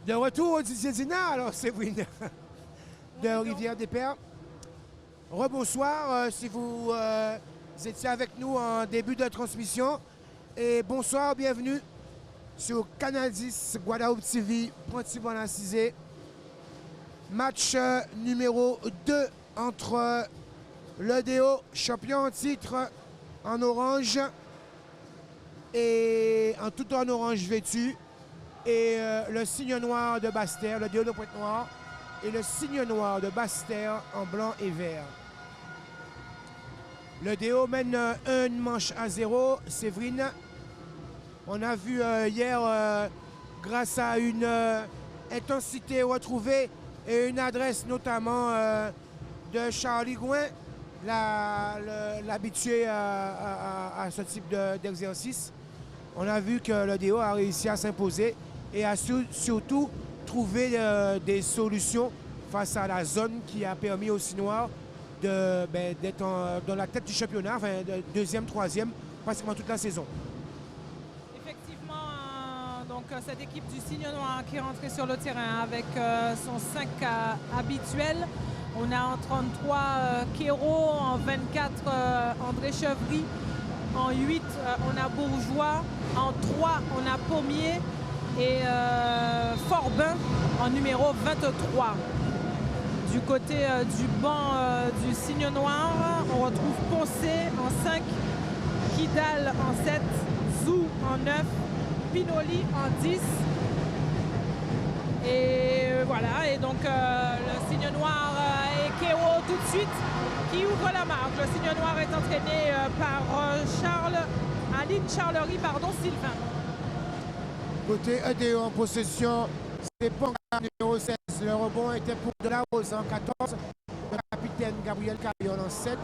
De retour au Didier Dina, alors Séverine, de Rivière-des-Pères. Rebonsoir si vous étiez avec nous en début de transmission. Et bonsoir, bienvenue sur Canal 10, Guadeloupe TV, Ponty-Bonacizé. Match numéro 2 entre le DO, champion en titre en orange, et en tout en orange vêtu, et le signe noir de Basse-Terre, le DO de Pointe-Noire, et le signe noir de Basse-Terre en blanc et vert. Le DO mène une manche à 0. Séverine, on a vu hier, grâce à une intensité retrouvée et une adresse notamment de Charlie Gouin, l'habitué à ce type d'exercice. On a vu que le DO a réussi à s'imposer et a surtout trouvé des solutions face à la zone qui a permis aux Sinoirs d'être dans la tête du championnat, enfin deuxième, troisième, pratiquement toute la saison. Effectivement, donc cette équipe du Signe Noir qui est rentrée sur le terrain avec son 5 habituel. On a en 33 Kéro, en 24 André Chevry, en 8 on a Bourgeois, en 3 on a Pommier et Forbin en numéro 23. Du côté du banc du Signe Noir, on retrouve Poncé en 5, Kidal en 7, Zou en 9, Pinoli en 10. Et voilà, et donc le Signe Noir et Kéro tout de suite qui ouvre la marque. Le Signe Noir est entraîné par Aline Charlery, Sylvain. Côté EDO en possession, c'est Ponga numéro 16. Le rebond était pour De La Rose en 14. Le capitaine Gabriel Carriol en 7.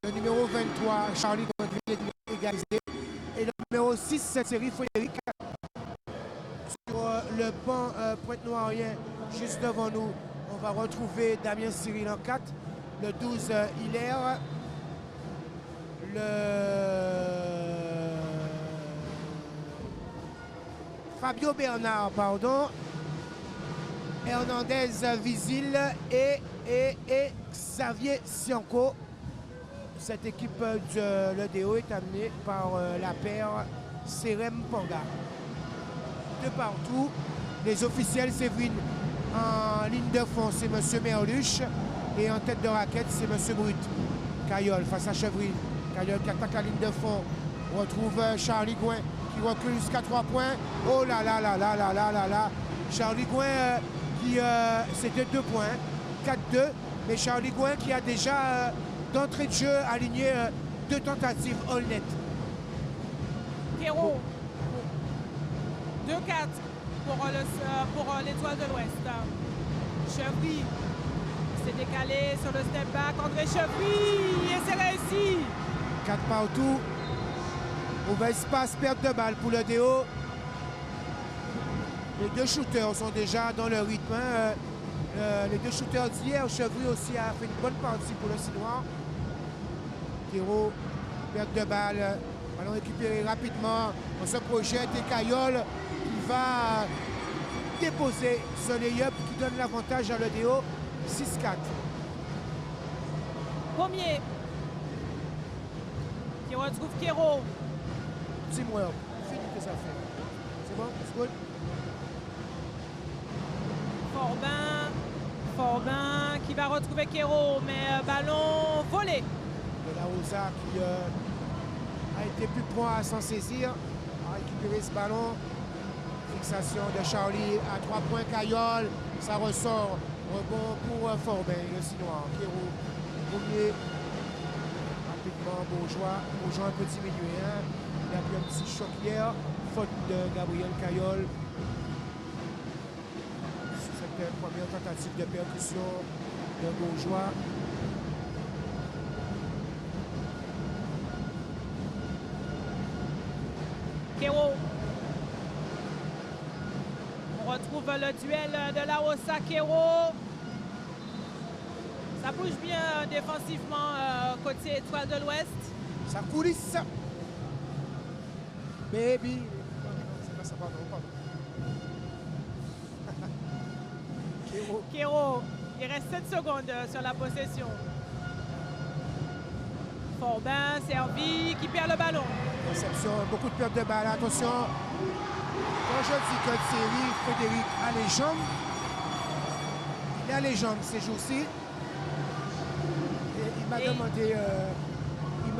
Le numéro 23, Charlie Gondry égalisé. Et le numéro 6, cette série, Frédéric. Sur le banc pointe-noirien, juste devant nous, on va retrouver Damien Cyril en 4. Le 12, Hilaire. Le Fabio Bernard, pardon. Hernandez Visil et Xavier Sianco. Cette équipe de l'EDO est amenée par la paire Serem Panga. De partout, les officiels Séverine en ligne de fond, c'est M. Merluche, et en tête de raquette, c'est M. Brut. Caillol face à Chevry. Caillol qui attaque la ligne de fond. On retrouve Charlie Gouin qui recule jusqu'à 3 points. Oh là là là là là là là là. Charlie Gouin qui c'était 2 points, 4-2. Mais Charlie Gouin qui a déjà d'entrée de jeu aligné 2 tentatives all net. Kéro. 2-4 pour l'Étoile de l'Ouest. Chevry s'est décalé sur le step back. André Chevry, et c'est réussi. 4 partout. Ouvert espace, perte de balle pour le DO. Les 2 shooters sont déjà dans le rythme. Les 2 shooters d'hier, Chevry aussi a fait une bonne partie pour le Sinoir. Kéro, perte de balle. Allons récupérer rapidement. On se projette et Caillol qui va déposer ce lay-up qui donne l'avantage à l'EDO. 6-4. Pommier qui retrouve Kéro. Teamwork. Fini que ça fait. C'est bon? C'est good? Forbin qui va retrouver Kéro, mais ballon volé. De La Rosa qui a été plus prompt à s'en saisir, à récupérer ce ballon. Fixation de Charlie à 3 points. Caillol, ça ressort. Rebond pour Forbin, le Sinoir. Kéro, premier. Rapidement, Bourgeois un petit milieu. Hein. Il a pris un petit choc hier. Faute de Gabriel Caillol. Cette première tentative de percussion de Bourgeois. Kéro. On retrouve le duel de La Rosa Kéro. Ça bouge bien défensivement côté Étoile de l'Ouest. Ça coulisse. Baby. C'est pas ça, pardon. Kéro, il reste 7 secondes sur la possession. Forbin, servi, qui perd le ballon. Réception, beaucoup de pertes de balles. Attention, quand je dis que Thierry Frédéric a les jambes, il a les jambes ces jours-ci. Et il m'a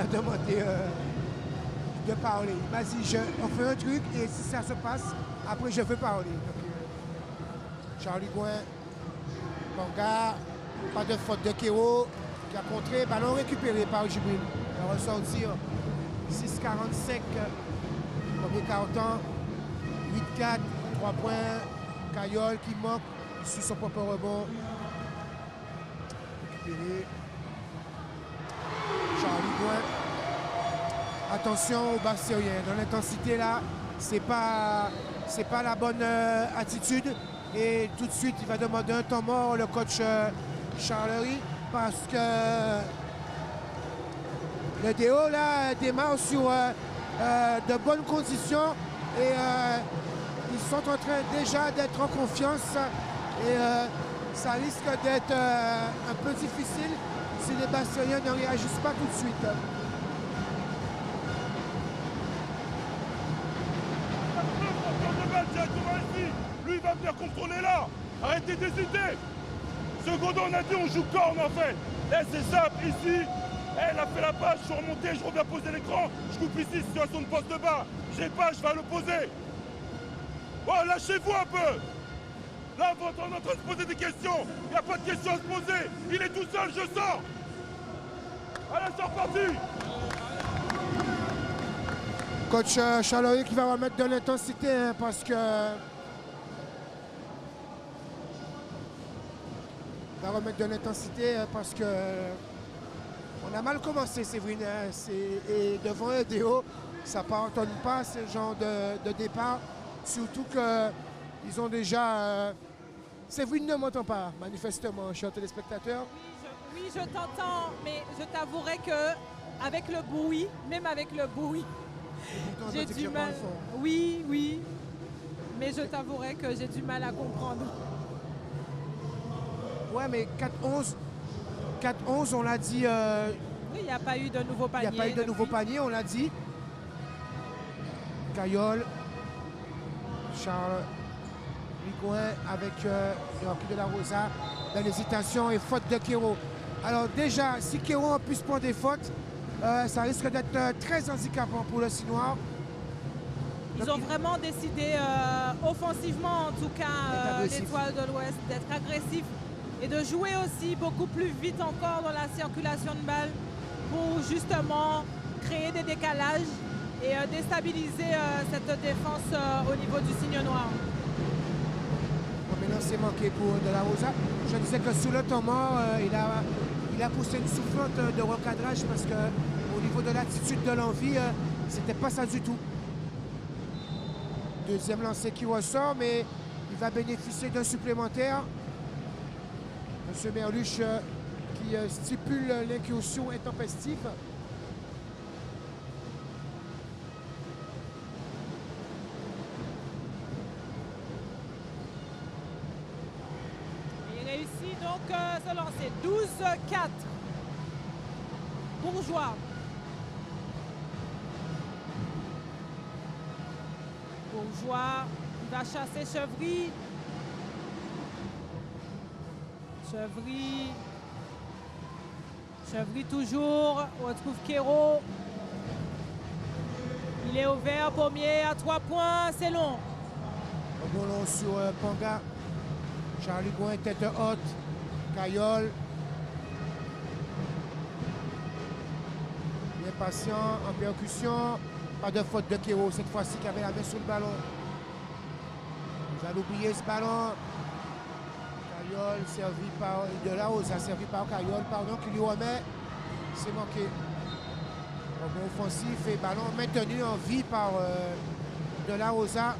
demandé de parler. Il m'a dit, on fait un truc et si ça se passe, après je veux parler. Donc, Charlie Gouin, Ponga, pas de faute de Kéro qui a contré, ballon récupéré par Jibril. Il va ressortir 6,45 premier quart-temps, 8-4, 3 points. Caillol qui manque, il suit son propre rebond. Récupéré. Charlie Gouin. Attention au Bastérien. Dans l'intensité là, c'est pas la bonne attitude. Et tout de suite, il va demander un temps mort, le coach Charlery, parce que le DO là démarre sur de bonnes conditions et ils sont en train déjà d'être en confiance et ça risque d'être un peu difficile si les Bastériens ne réagissent pas tout de suite. Lui, il va venir contrôler là. Arrêtez d'hésiter. Secondo, on a dit on joue corne en fait. Eh, c'est simple, ici. Elle a fait la passe, je suis remonté, je reviens poser l'écran. Je coupe ici, situation de poste de bas. J'ai pas, je vais à l'opposé. Oh, lâchez-vous un peu. Là, on est en train de se poser des questions. Il n'y a pas de questions à se poser. Il est tout seul, je sors. Allez, c'est reparti. Coach Charlery qui va remettre de l'intensité hein, parce que on a mal commencé, Séverine. Hein, et devant un DO, ça ne pardonne pas ce genre de départ. Surtout qu'ils ont déjà... Séverine ne m'entend pas, manifestement, chers téléspectateurs. Oui, je t'entends, mais je t'avouerai que avec le bruit, même avec le bruit, j'ai du mal. Oui, mais je t'avouerai que j'ai du mal à comprendre. Ouais, mais 4-11, on l'a dit. Oui, il n'y a pas eu de nouveau panier. Il n'y a pas eu de nouveau panier, on l'a dit. Caillol, Charles Ligouin avec Yorki de la Rosa dans l'hésitation et faute de Kéro. Alors déjà, si Kéro en plus prendre des fautes, ça risque d'être très handicapant pour le Sinoir. Ils ont vraiment décidé, offensivement en tout cas, l'Étoile de l'Ouest, d'être agressif et de jouer aussi beaucoup plus vite encore dans la circulation de balles pour justement créer des décalages et déstabiliser cette défense au niveau du signe noir. Bon, maintenant c'est manqué pour De La Rosa. Je disais que sous le temps mort, il a poussé une soufflante de recadrage parce qu'au niveau de l'attitude de l'envie, c'était pas ça du tout. Deuxième lancé qui ressort, mais il va bénéficier d'un supplémentaire. M. Merluche qui stipule l'incursion intempestive. Il réussit donc ce lancer. 12-4. Bourgeois. Bourgeois, il va chasser Chevry. Chevry toujours. On retrouve Kéro. Il est ouvert, Pommier à 3 points, c'est long. Bon long sur Ponga. Charlie Gouin, tête haute. Caillol. Bien patient, en percussion. Pas de faute de Kéro cette fois-ci qui avait la main sur le ballon. Vous allez oublier ce ballon. Caillol servi par De La Rosa, servi par Caillol, pardon, qui lui remet. C'est manqué. Rebond offensif et ballon maintenu en vie par De La Rosa.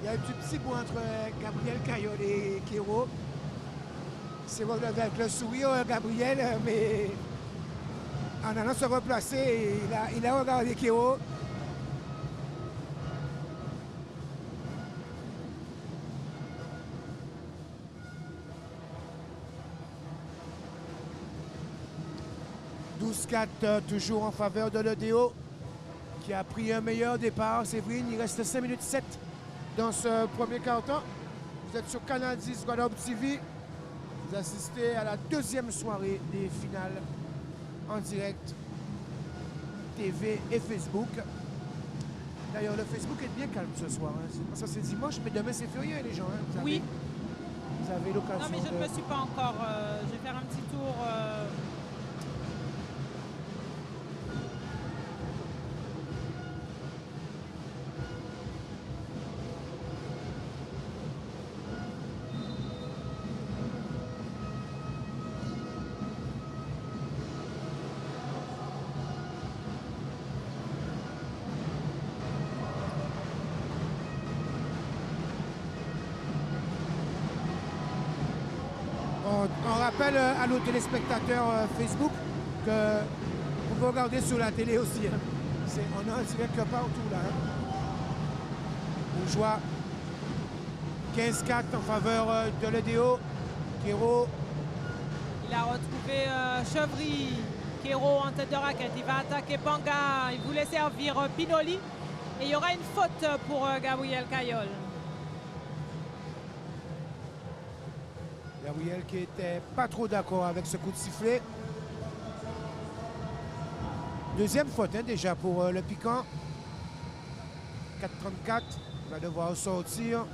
Il y a un petit bout entre Gabriel Caillol et Kero. C'est vrai avec le sourire, Gabriel, mais en allant se replacer, il a regardé Kero. Toujours en faveur de l'EDO qui a pris un meilleur départ. Séverine, il reste 5 minutes 7 dans ce premier quart-temps. Vous êtes sur Canal 10 Guadeloupe TV. Vous assistez à la deuxième soirée des finales en direct TV et Facebook. D'ailleurs, le Facebook est bien calme ce soir. Hein. Ça, c'est dimanche, mais demain, c'est férié, les gens. Hein. Oui. Vous avez l'occasion. Non, mais je ne me suis pas encore. Je vais faire un petit tour. On rappelle à nos téléspectateurs Facebook que vous pouvez regarder sur la télé aussi. Hein. On a un direct partout là. Hein. Bourgeois 15-4 en faveur de l'EDO. Kero. Il a retrouvé Chevry. Kero en tête de raquette. Il va attaquer Panga. Il voulait servir Pinoli. Et il y aura une faute pour Gabriel Caillol. Gabriel qui était pas trop d'accord avec ce coup de sifflet. Deuxième faute hein, déjà pour le piquant. 4-34. Il va devoir sortir.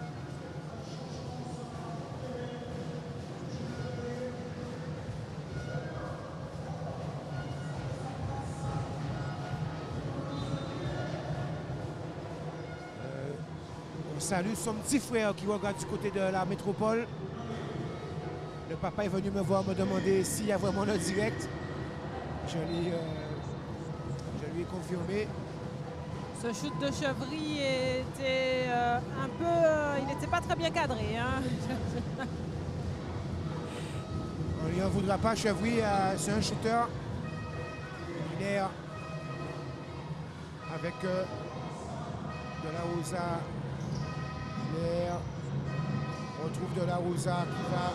On salue son petit frère qui regarde du côté de la métropole. Le papa est venu me voir, me demander s'il y a vraiment le direct. Je lui ai confirmé. Ce shoot de Chevry était un peu... il n'était pas très bien cadré. Hein. On ne lui en voudra pas. Chevry, c'est un shooter. Il est avec De La Rosa. On retrouve De La Rosa qui va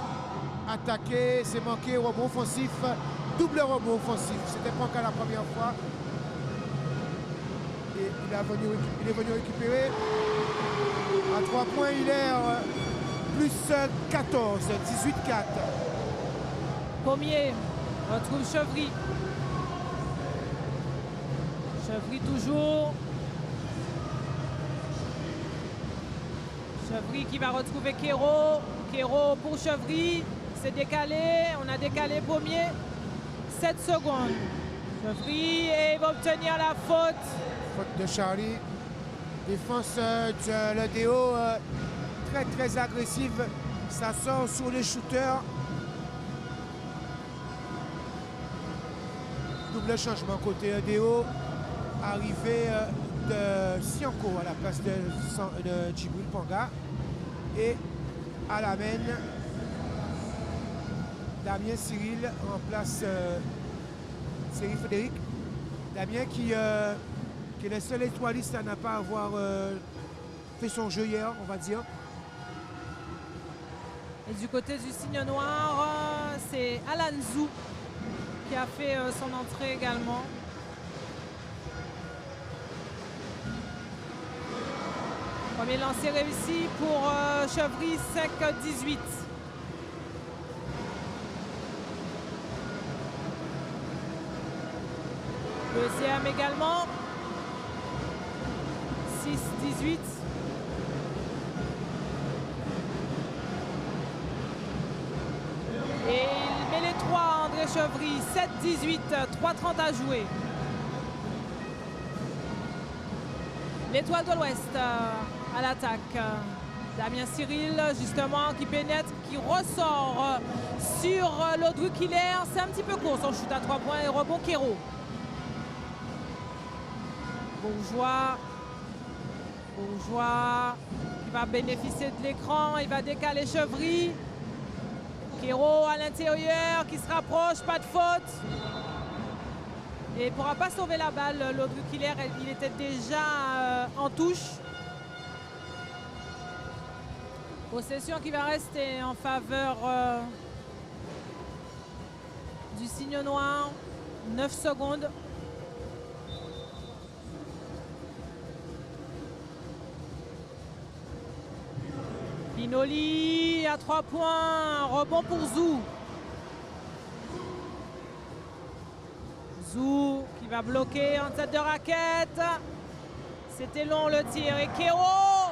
attaquer, c'est manqué, rebond offensif, double rebond offensif. C'était pas qu'à la première fois. Et il est venu récupérer. À 3 points, il est plus 14, 18-4. Pommier retrouve Chevry. Chevry toujours. Chevry qui va retrouver Kero. Kero pour Chevry. C'est décalé. On a décalé Pommier. 7 secondes. Chevry et il va obtenir la faute. Faute de Charlie. Défense de l'EDO très très agressive. Ça sort sur les shooters. Double changement côté EDO. Arrivée de Sianko à la place de Djibril Panga. Et à la main, Damien Cyril remplace Cyril Frédéric. Damien qui est le seul étoiliste à ne pas avoir fait son jeu hier, on va dire. Et du côté du signe noir, c'est Alan Zou qui a fait son entrée également. Premier lancer réussi pour Chevry, 5-18. Deuxième également. 6-18. Et il met les 3 André Chevry. 7-18, 3-30 à jouer. L'Étoile de l'Ouest à l'attaque. Damien Cyril, justement, qui pénètre, qui ressort sur l'Audruc Hilaire. C'est un petit peu court son shoot à 3 points et rebond Kero. Bourgeois qui va bénéficier de l'écran. Il va décaler Chevry. Kero à l'intérieur qui se rapproche, pas de faute. Et il ne pourra pas sauver la balle. L'Audru-Killer, il était déjà en touche. Possession qui va rester en faveur du signe noir. 9 secondes. Pinoli à 3 points. Rebond pour Zou. Zou qui va bloquer en tête de raquette. C'était long le tir. Et Kero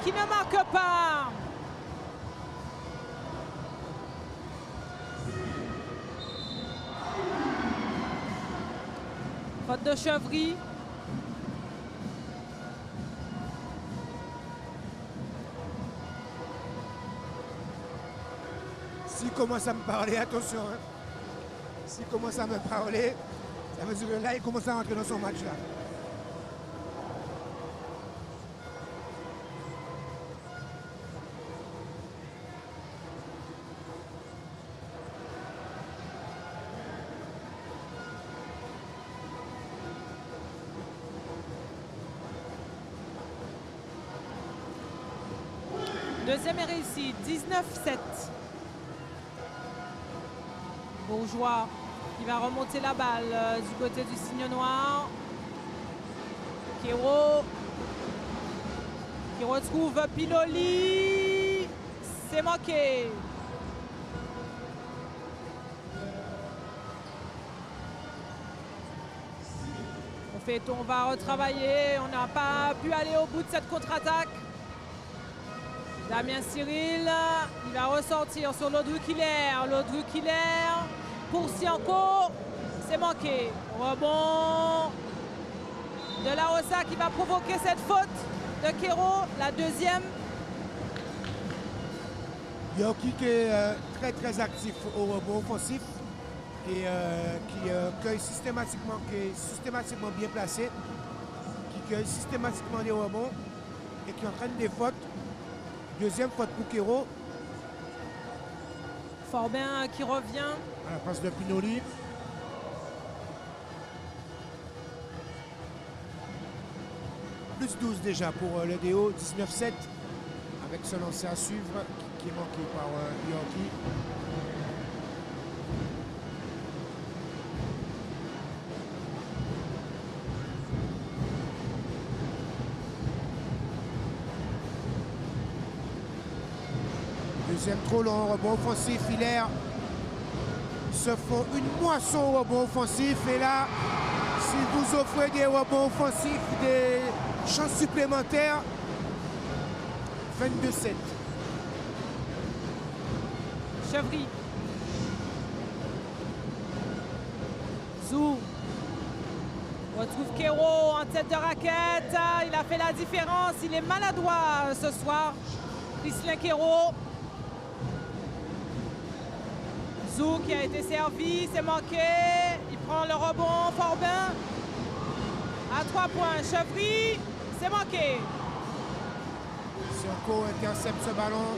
qui ne marque pas. Faute de Chevry. S'il commence à me parler, attention. Hein. S'il commence à me parler, ça veut dire que là, il commence à rentrer dans son match là. Deuxième est réussi, 19-7. Bourgeois qui va remonter la balle du côté du signe noir. Kero qui retrouve Pinoli. C'est manqué. On va retravailler. On n'a pas pu aller au bout de cette contre-attaque. Damien Cyril, il va ressortir sur l'Audru-Killer. L'Audru-Killer pour Sianco, c'est manqué. Rebond de La Rosa qui va provoquer cette faute de Kero, la deuxième. Yorkie qui est très actif au rebond offensif et qui cueille systématiquement, qui est systématiquement bien placé, qui cueille systématiquement des rebonds et qui entraîne des fautes. Deuxième faute pour Kero. Forbin qui revient. À la place de Pinoli. Plus 12 déjà pour le DO, 19-7. Avec ce lancer à suivre qui est manqué par Yorkie. Deuxième trop long, rebond offensif, Hilaire se font une moisson au rebond offensif. Et là, si vous offrez des rebonds offensifs, des chances supplémentaires, 22-7. Chevry. Zou. Retrouve Kero en tête de raquette. Il a fait la différence. Il est maladroit ce soir. Christian Kero. Zou qui a été servi, c'est manqué. Il prend le rebond, Forbin. À 3 points, Chevry, c'est manqué. Sianco intercepte ce ballon.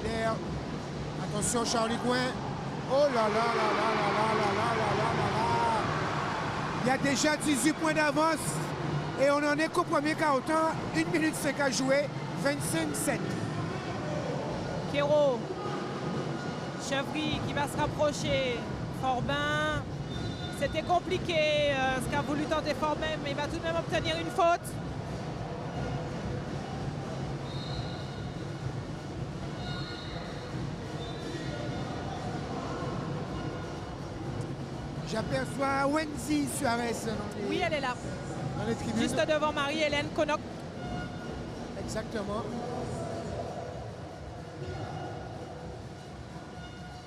L'air. Attention, Charlie Gouin. Oh là là là là là là là là là là là. Il y a déjà 18 points d'avance. Et on en est qu'au premier quart-temps. 1 minute 5 à jouer. 25-7. Kero. Chevry qui va se rapprocher. Forbin. C'était compliqué ce qu'a voulu tenter Forbin, mais il va tout de même obtenir une faute. J'aperçois Wendy Suarez Oui, elle est là. dans les tribunes. Juste devant Marie-Hélène Connoc. Exactement.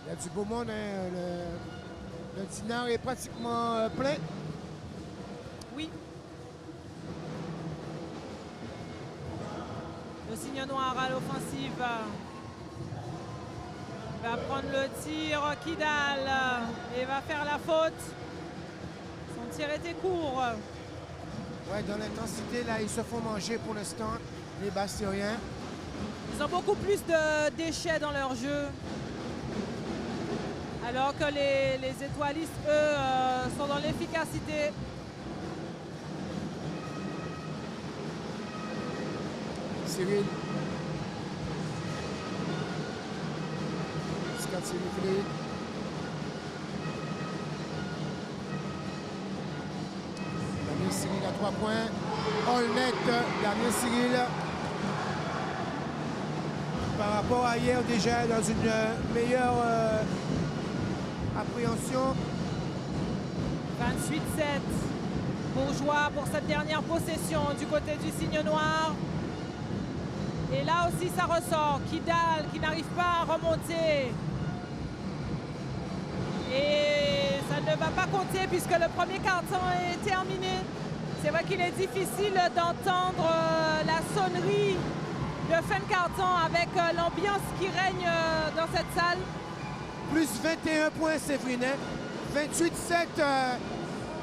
Il y a du beau monde. Hein. Le dîner est pratiquement plein. Oui. Le signe noir à l'offensive. Il va prendre le tir, Kidal, et va faire la faute. Son tir était court. Ouais, dans l'intensité, là, ils se font manger pour l'instant. les Bastériens. Ils ont beaucoup plus de déchets dans leur jeu. Alors que les étoilistes, eux, sont dans l'efficacité. Cyril. Scott Cyril. Damien Cyril à 3 points. All net, Damien Cyril. Par rapport à hier, déjà dans une meilleure appréhension. 28-7. Bourgeois pour cette dernière possession du côté du signe noir. Et là aussi, ça ressort. Kidal qui n'arrive pas à remonter. Et ça ne va pas compter puisque le premier quart-temps est terminé. C'est vrai qu'il est difficile d'entendre la sonnerie de fin de quart-temps avec l'ambiance qui règne dans cette salle. Plus 21 points, Séverine. 28-7,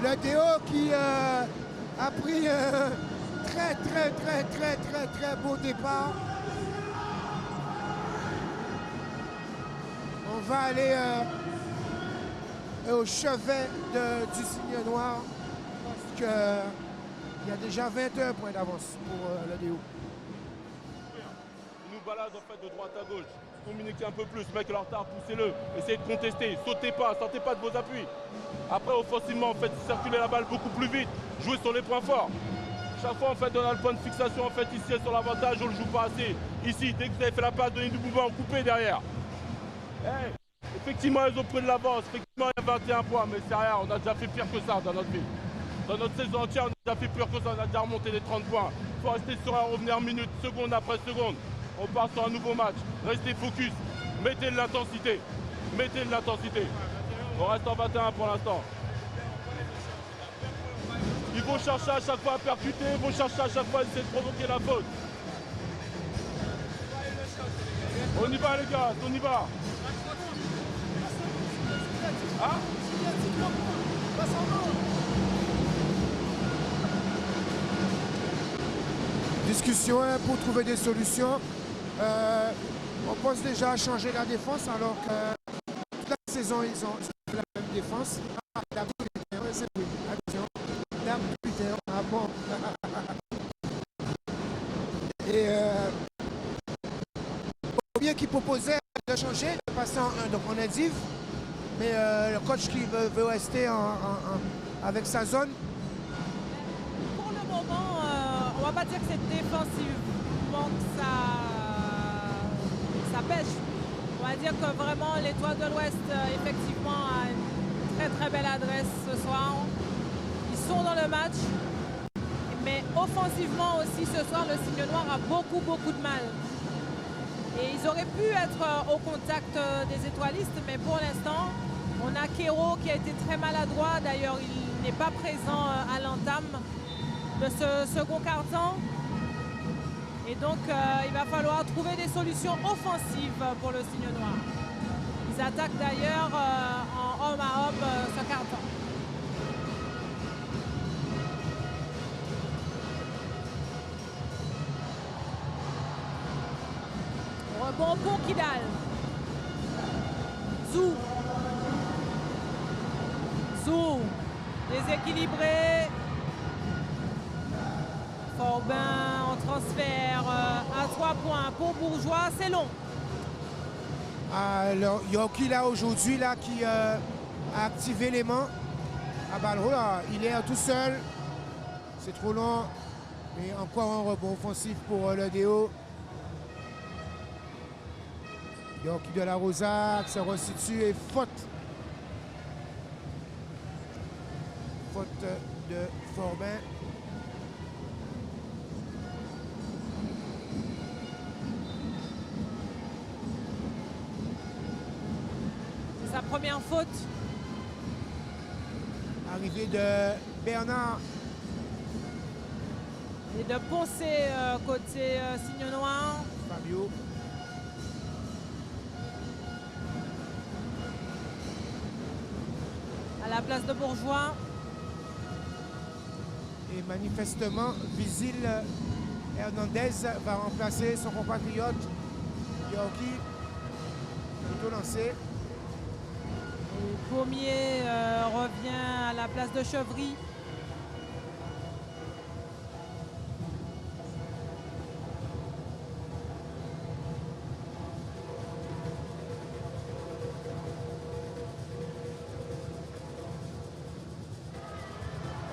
le DO qui a pris très beau départ. On va aller au chevet du signe noir parce qu'il y a déjà 21 points d'avance pour le DO. Ils nous baladent en fait de droite à gauche. Communiquez un peu plus, mec, le retard, poussez-le. Essayez de contester, sautez pas, sortez pas de vos appuis. Après, offensivement, faites circuler la balle beaucoup plus vite. Jouez sur les points forts. Chaque fois, en fait, on a le point de fixation, en fait, ici, sur l'avantage, on ne le joue pas assez. Ici, dès que vous avez fait la passe, donnez du mouvement, coupez derrière. Hey, effectivement, ils ont pris de l'avance. Effectivement, il y a 21 points, mais c'est rien, on a déjà fait pire que ça dans notre vie. Dans notre saison entière, on a déjà fait pire que ça, on a déjà remonté les 30 points. Il faut rester sur un revenir minute, seconde après seconde. On part sur un nouveau match. Restez focus. Mettez de l'intensité. Mettez de l'intensité. On reste en 21 pour l'instant. Il faut chercher à chaque fois à percuter. Il faut chercher à chaque fois à essayer de provoquer la faute. On y va les gars, on y va. Hein? Discussion pour trouver des solutions. On pense déjà à changer la défense alors que toute la saison ils ont fait la même défense. Ah, Dame Twitter, c'est oui. Attention. Dame Twitter, ah bon. Et bien qui proposait de changer, de passer en indiv, mais le coach qui veut rester avec sa zone. Pour le moment, on ne va pas dire que c'est défensivement que ça pêche. On va dire que vraiment l'Étoile de l'Ouest, effectivement, a une très belle adresse ce soir. Ils sont dans le match, mais offensivement aussi ce soir, le signe noir a beaucoup de mal. Et ils auraient pu être au contact des étoilistes, mais pour l'instant, on a Kero qui a été très maladroit. D'ailleurs, il n'est pas présent à l'entame de ce second quart-temps. Et donc, il va falloir trouver des solutions offensives pour le signe noir. Ils attaquent d'ailleurs en homme à homme ce quart-temps. Rebond pour Kidal. Zou, déséquilibré. Forbin en transfert à 3 points pour Bourgeois, c'est long. Alors, Yoki là aujourd'hui là qui a activé l'aimant. Ah bah là, il est tout seul. C'est trop long. Mais encore un rebond offensif pour le DO. Yoki de la Rosa qui se restitue et faute. Faute de Forbin. Sa première faute. Arrivée de Bernard. Et de Poncé côté signe noir. Fabio. À la place de Bourgeois. Et manifestement, Visil Hernandez va remplacer son compatriote Yorki. Plutôt lancé. Et Pommier revient à la place de Chevry.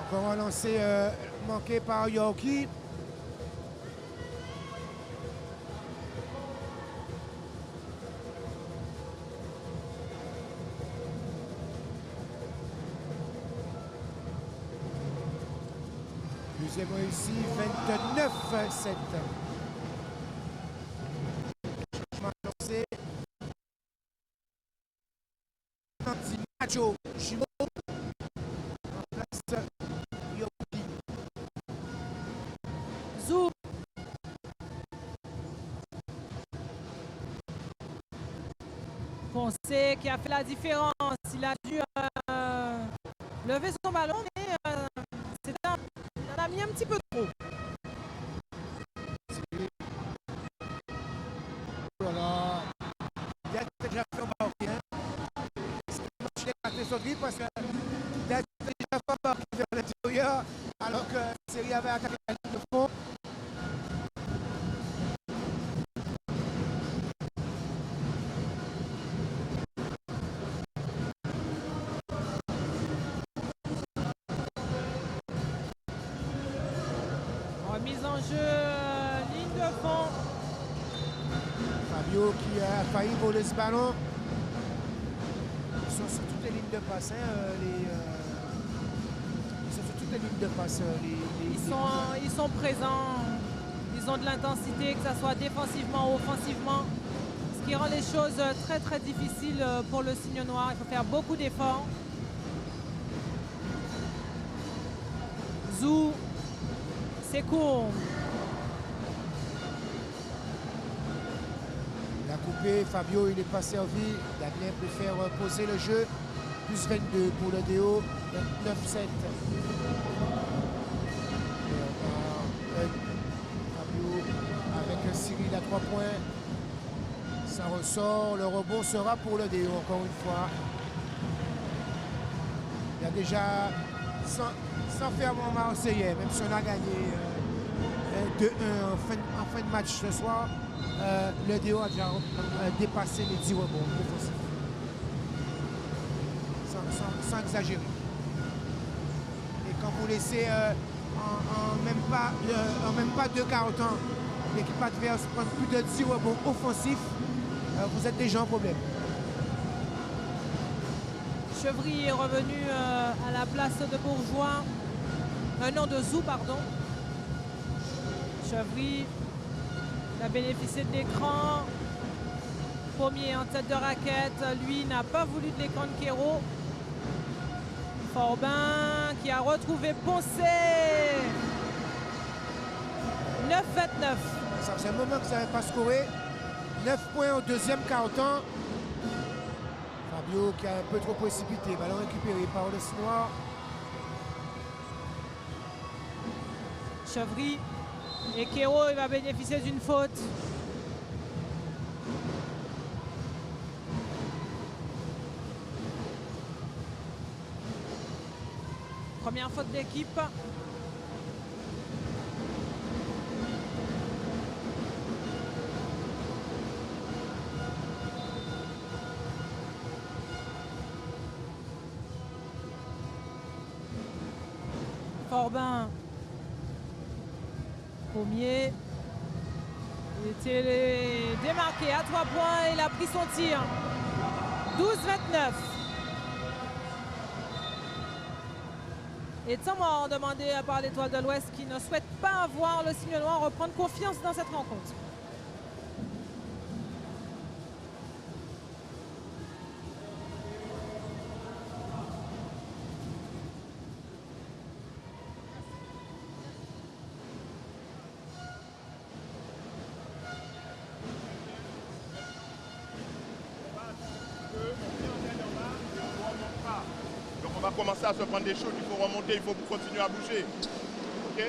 Encore un lancer manqué par Yorki. Deuxième réussi, 29-7. Changement lancé. Macho Chimo en place Yorki. Zou. Poncé qui a fait la différence. Il a dû lever son ballon, mais il en a mis un petit peu trop. Voilà. Il a déjà fait un marocain. Je l'ai raté sur lui parce que il a déjà fait un marocain vers l'intérieur alors que Série avait attaqué la ligne de fond. Remise en jeu, ligne de fond. Fabio qui a failli voler ce ballon. Ils sont sur toutes les lignes de passe. Ils sont sur toutes les lignes de passe. Ils sont présents, ils ont de l'intensité, que ce soit défensivement ou offensivement. Ce qui rend les choses très très difficiles pour le signe noir. Il faut faire beaucoup d'efforts. Zou, c'est court. Il a coupé, Fabio il n'est pas servi. Damien préfère poser le jeu. Plus 22 pour le DO, 29-7. Fabio avec Cyril à 3 points. Ça ressort, le rebond sera pour le DO encore une fois. Il y a déjà, sans faire mon Marseillais, même si on a gagné 2-1 en fin de match ce soir, le DO a déjà dépassé les 10 rebonds offensifs. Sans exagérer. Et quand vous laissez en même pas 2 quarts temps l'équipe adverse prendre plus de 10 rebonds offensifs, vous êtes déjà en problème. Chevry est revenu à la place de Bourgeois. Non, de Zou, pardon. Chevry a bénéficié de l'écran. Pommier en tête de raquette. Lui n'a pas voulu de l'écran de Quero. Forbin qui a retrouvé Poncé. 9-29. Ça faisait un moment que ça n'avait pas scoré. 9 points au deuxième quart-temps. Fabio qui a un peu trop précipité. Ballon récupéré par le Sinois. Chevry et Quero, il va bénéficier d'une faute. Première faute d'équipe. Forbin. Pommier. Il était démarqué à 3 points. Il a pris son tir. 12-29. Et Tsamor demandé par l'Étoile de l'Ouest qui ne souhaite pas voir le signe noir reprendre confiance dans cette rencontre. On va commencer à se prendre des choses, il faut remonter, il faut continuer à bouger. Ok?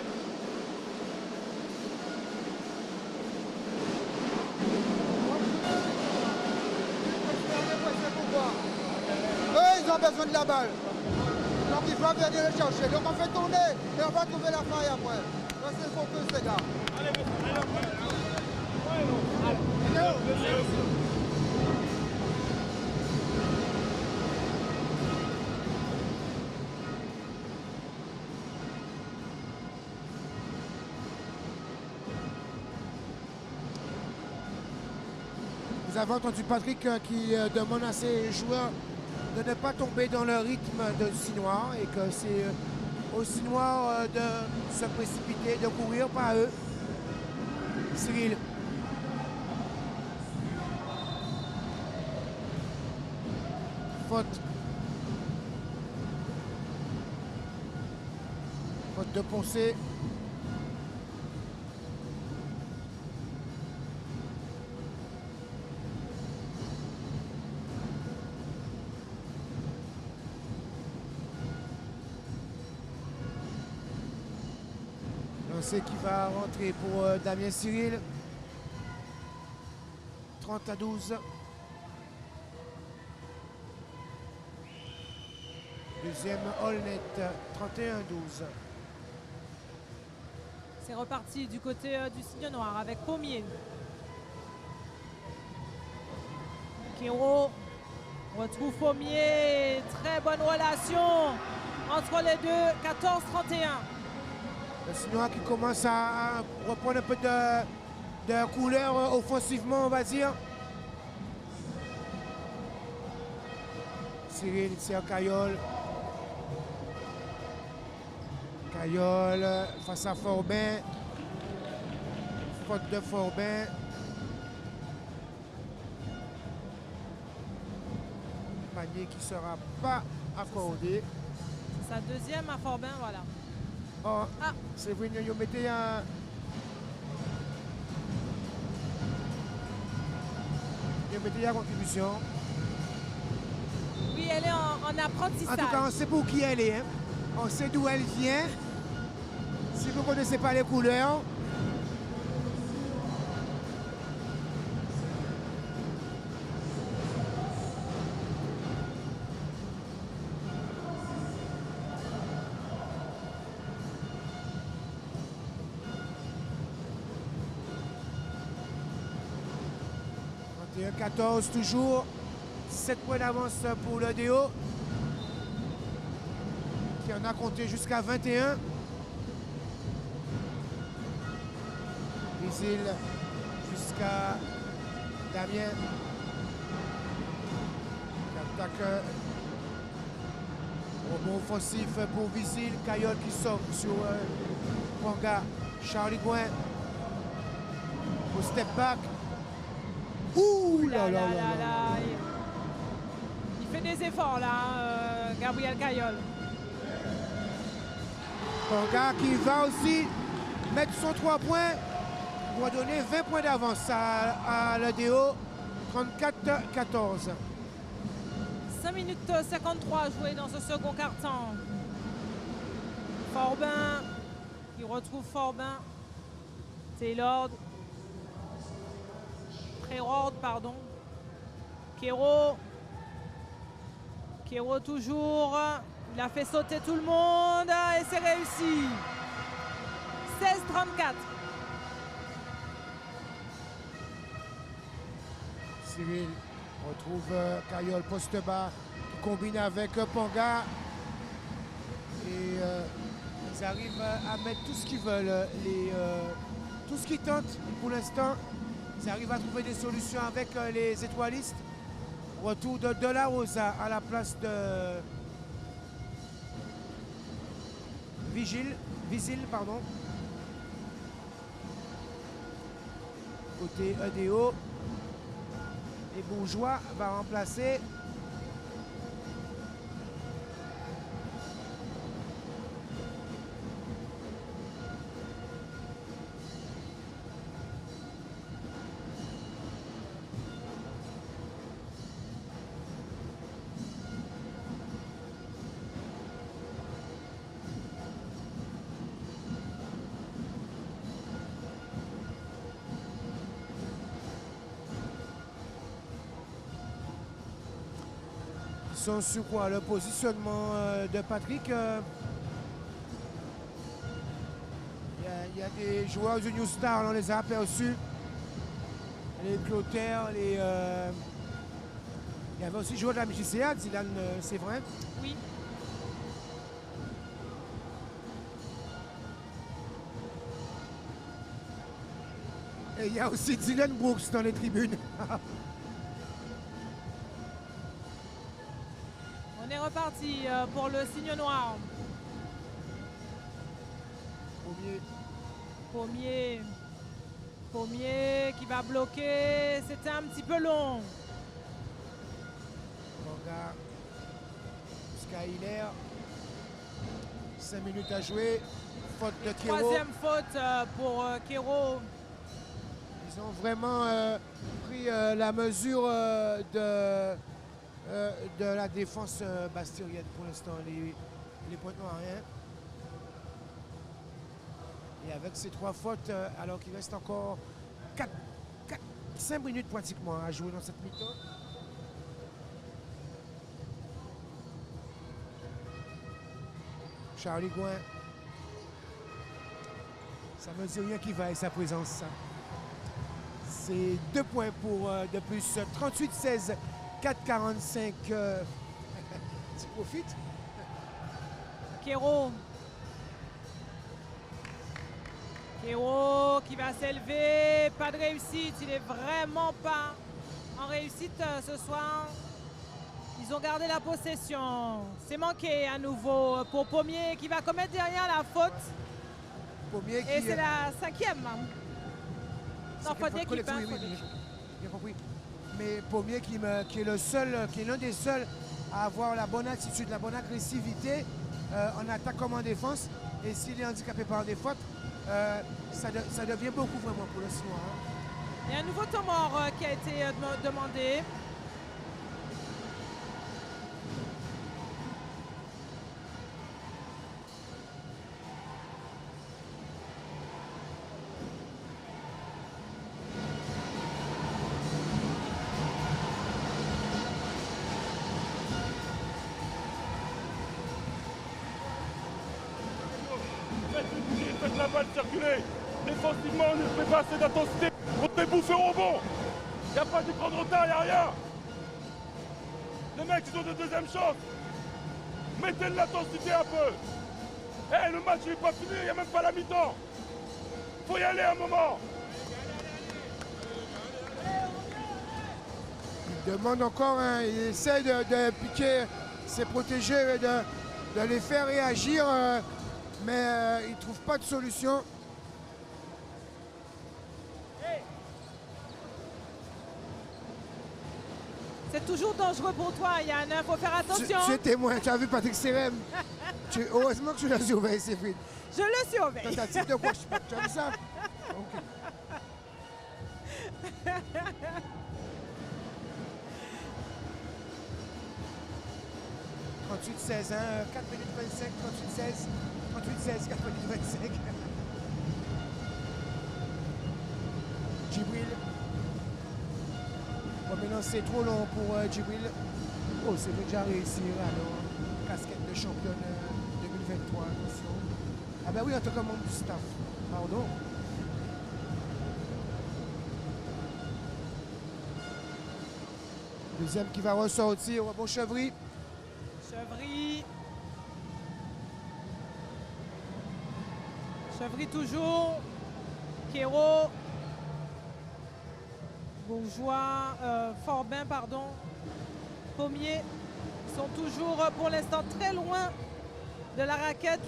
besoin de la balle. Donc il faut venir le chercher. Donc on fait tourner et on va trouver la faille après. C'est le focus les gars. Vous avez entendu Patrick qui demande à ses joueurs de ne pas tomber dans le rythme de Sinois et que c'est aux Sinois de se précipiter, de courir par eux. Cyril. Faute. Faute de Poncé. Qui va rentrer pour Damien Cyril. 30-12. Deuxième Allnet, 31-12. C'est reparti du côté du signe noir avec Pommier. Kero retrouve Pommier. Très bonne relation entre les deux. 14-31. Le Sinois qui commence à reprendre un peu de couleur offensivement, on va dire. Cyril, c'est un Caillol. Caillol face à Forbin. Faute de Forbin. Panier qui ne sera pas accordé. C'est sa deuxième à Forbin, voilà. Oh, c'est vrai, vous mettez un... Vous mettez la contribution. Oui, elle est en apprentissage. En tout cas, on sait pour qui elle est. Hein. On sait d'où elle vient. Si vous ne connaissez pas les couleurs, et 14 toujours, 7 points d'avance pour le DO, qui en a compté jusqu'à 21. Visil jusqu'à Damien. Qui attaque. Rebond offensif pour Visil. Caillol qui sort sur Panga. Charlie Gouin. Au step back. Ouh là là là. Il fait des efforts là, Gabriel Caillol. Panga qui va aussi mettre son 3 points. Il va donner 20 points d'avance à l'EDO. 34-14. 5 minutes 53 jouées dans ce second quart-temps. Forbin, qui retrouve Forbin. Taylor. Prérord, pardon. Kero. Kero toujours. Il a fait sauter tout le monde et c'est réussi. 16-34. Cyril retrouve Caillol poste bas qui combine avec Panga. Et ils arrivent à mettre tout ce qu'ils veulent. Tout ce qu'ils tentent pour l'instant. Ils arrivent à trouver des solutions avec les étoilistes. Retour de De La Rosa à la place de Visil, pardon. Côté EDO. Et Bourgeois va remplacer sont sur quoi? Le positionnement de Patrick. Il y a des joueurs du New Star, on les a aperçus. Les Clotaire, il y avait aussi des joueurs de la MJCA, Dylan, c'est vrai. Oui. Et il y a aussi Dylan Brooks dans les tribunes. On est reparti pour le signe noir. Pommier qui va bloquer. C'était un petit peu long. Ponga, Skyler. 5 minutes à jouer. Faute de Kero. Troisième faute pour Kero. Ils ont vraiment pris la mesure de la défense bastirienne pour l'instant, les Pointe-Noiriens. Et avec ces 3 fautes, alors qu'il reste encore 5 minutes pratiquement à jouer dans cette mi-temps. Charlie Gouin. Ça ne me dit rien qui va avec sa présence. Ça. C'est 2 points pour de plus. 38-16, 4-45. Tu profites? Kero qui va s'élever. Pas de réussite. Il n'est vraiment pas en réussite ce soir. Ils ont gardé la possession. C'est manqué à nouveau pour Pommier qui va commettre derrière la faute. Pommier Et c'est la 5e. Non, pas d'équipe. Oui, bien compris. Mais Pommier qui est le seul, qui est l'un des seuls à avoir la bonne attitude, la bonne agressivité en attaque comme en défense. Et s'il est handicapé par des fautes, ça devient beaucoup vraiment pour le Sinois. Hein. Il y a un nouveau temps mort qui a été demandé. Faites la balle circuler. Défensivement, on ne fait pas assez d'intensité. On te fait bouffer au rebond. Il n'y a pas d'écran de retard, il n'y a rien. Les mecs, ils ont de deuxième chance. Mettez de l'intensité un peu. Le match n'est pas fini, il n'y a même pas la mi-temps. Faut y aller un moment. Il demande encore, hein, il essaie de piquer ses protégés et de les faire réagir. Mais il ne trouve pas de solution. C'est toujours dangereux pour toi, Yann. Il faut faire attention. Tu es témoin, tu as vu Patrick Serem. Heureusement que tu l'as surveillé, Séphine. Je le surveille. Tentative de watch, tu as vu ça? Okay. « 38-16, hein, 4 minutes 25, 38-16, 4 minutes 25. Djibril. Bon, maintenant c'est trop long pour Djibril. Oh, c'est déjà réussi, alors. Casquette de championne 2023, attention. Ah ben oui, en tant que membre du staff. Pardon. Deuxième qui va ressortir, bon Chevry. Chevry toujours. Kero. Bourgeois. Forbin, pardon. Pommier sont toujours pour l'instant très loin de la raquette.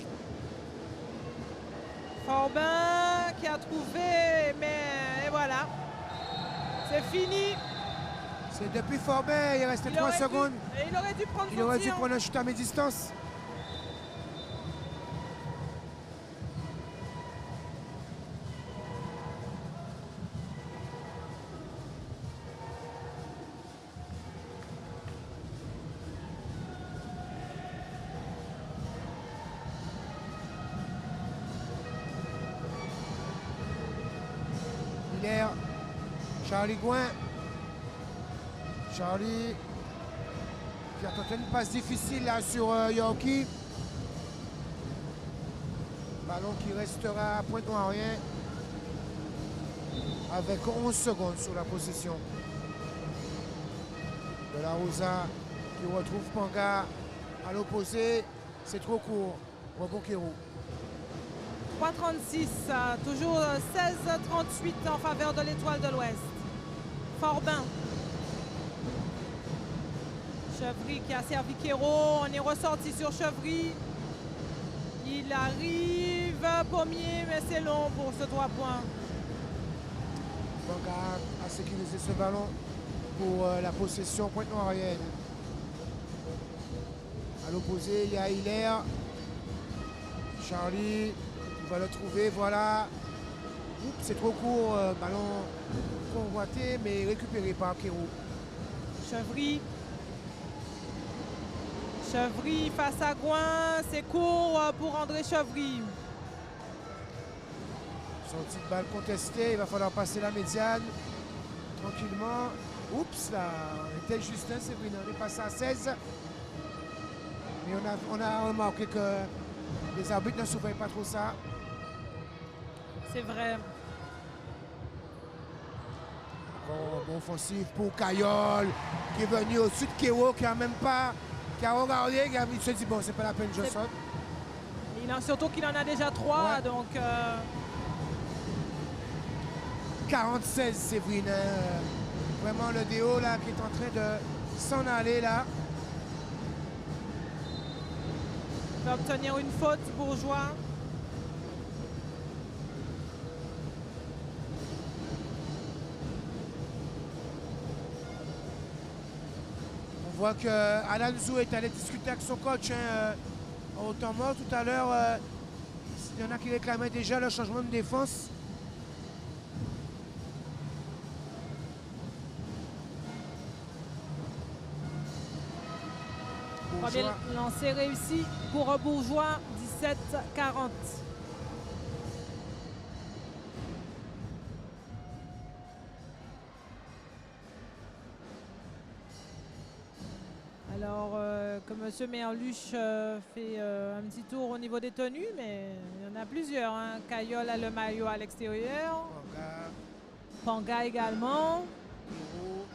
Forbin qui a trouvé, mais et voilà. C'est fini. C'est depuis Forbin, il restait 3 secondes. Il aurait dû prendre Il aurait dû prendre un shoot à mi-distance. Hilaire, Charlie Gouin. Charlie. qui a tenté une passe difficile là sur Yorkie. Ballon qui restera à Pointe-Noirien avec 11 secondes sur la possession. De la Rosa qui retrouve Panga à l'opposé. C'est trop court. Rebond Kérou. 3,36, toujours 16,38 en faveur de l'Étoile de l'Ouest. Forbin. Chevry qui a servi Kéro. On est ressorti sur Chevry. Il arrive, Pommier, mais c'est long pour ce 3 points. Panga a sécurisé ce ballon pour la possession Pointe-Noirienne. À l'opposé, il y a Hilaire. Charlie, il va le trouver, voilà. Oups, c'est trop court, ballon convoité, mais récupéré par Kérou. Chevry. Chevry face à Gouin, c'est court pour André Chevry. Sortie de balle contestée, il va falloir passer la médiane tranquillement. Oups, là, on était juste, hein, c'est vrai, on est passé à 16. Mais on a remarqué que les arbitres ne surveillent pas trop ça. C'est vrai. Encore un bon offensif pour Kayol, qui est venu au-dessus de Kéro, qui a même pas... qui a regardé, il se dit, bon, c'est pas la peine, je saute. Surtout qu'il en a déjà 3, Ouais. donc... 46, Séverine. Vraiment le déo là qui est en train de s'en aller là. Il va obtenir une faute, Bourgeois. On voit que Alan Zou est allé discuter avec son coach au temps mort tout à l'heure. Il y en a qui réclamaient déjà le changement de défense. Premier lancer réussi pour Bourgeois, 17-40. Alors que M. Merluche fait un petit tour au niveau des tenues, mais il y en a plusieurs. Hein. Kayol a le maillot à l'extérieur. Panga également. Kérou.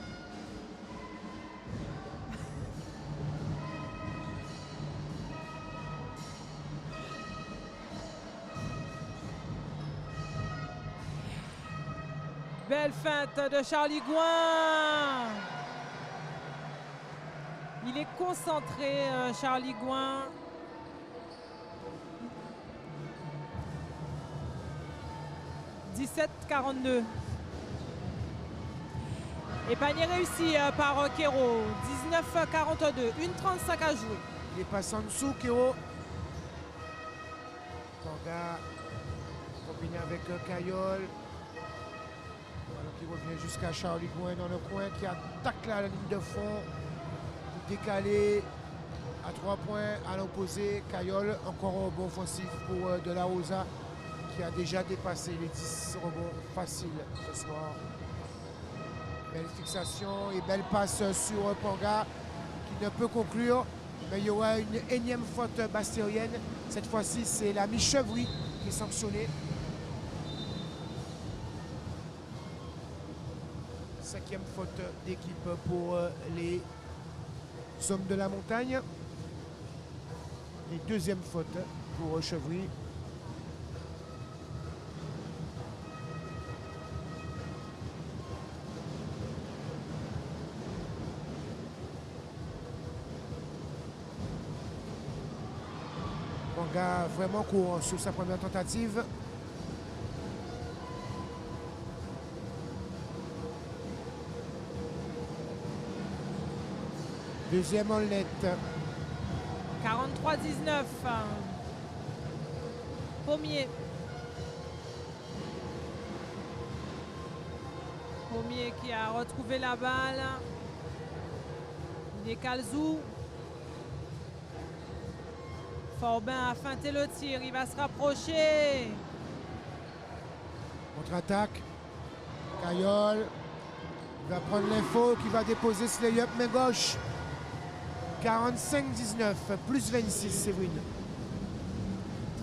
Belle feinte de Charlie Gouin. Il est concentré, Charlie Gouin. « 17-42. Et panier réussi par Kéro. 19-42. 1,35 à jouer. Il est passé en dessous, Kéro. Panga combiné avec Kayol. Qui revient jusqu'à Charlie Gouin dans le coin, qui attaque la ligne de fond. Décalé à 3 points à l'opposé. Kayol, encore un rebond offensif pour De La Rosa, qui a déjà dépassé les 10 rebonds faciles ce soir. Belle fixation et belle passe sur Panga, qui ne peut conclure. Mais il y aura une énième faute bastérienne. Cette fois-ci, c'est l'ami Chevry qui est sanctionné. 5e faute d'équipe pour les hommes de la montagne. Et 2e faute pour Chevry. Panga vraiment court sur sa première tentative. Deuxième en net. 43-19. Pommier. Pommier qui a retrouvé la balle. Il décale Zou. Forbin a feinté le tir. Il va se rapprocher. Contre-attaque. Kayol. Il va prendre l'info qui va déposer ce lay-up main gauche. 45-19, plus 26, Séverine.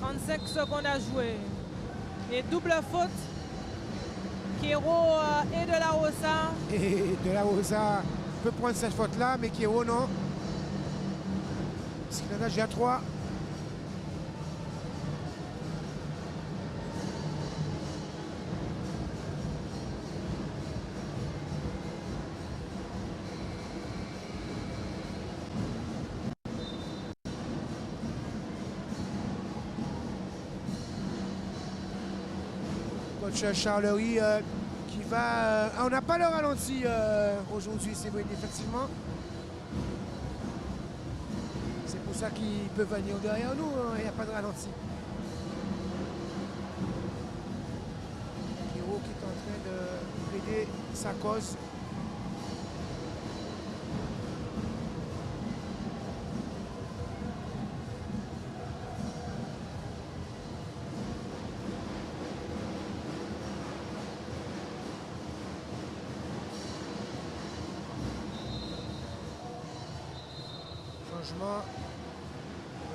35 secondes à jouer. Et double faute. Kero et De La Rosa. Et De La Rosa peut prendre cette faute-là, mais Kero non. Parce qu'il en a déjà 3. Coach Charlery qui va... on n'a pas le ralenti aujourd'hui, c'est vrai, effectivement. C'est pour ça qu'il peut venir derrière nous, il n'y a pas de ralenti. Kero qui est en train de plaider sa cause.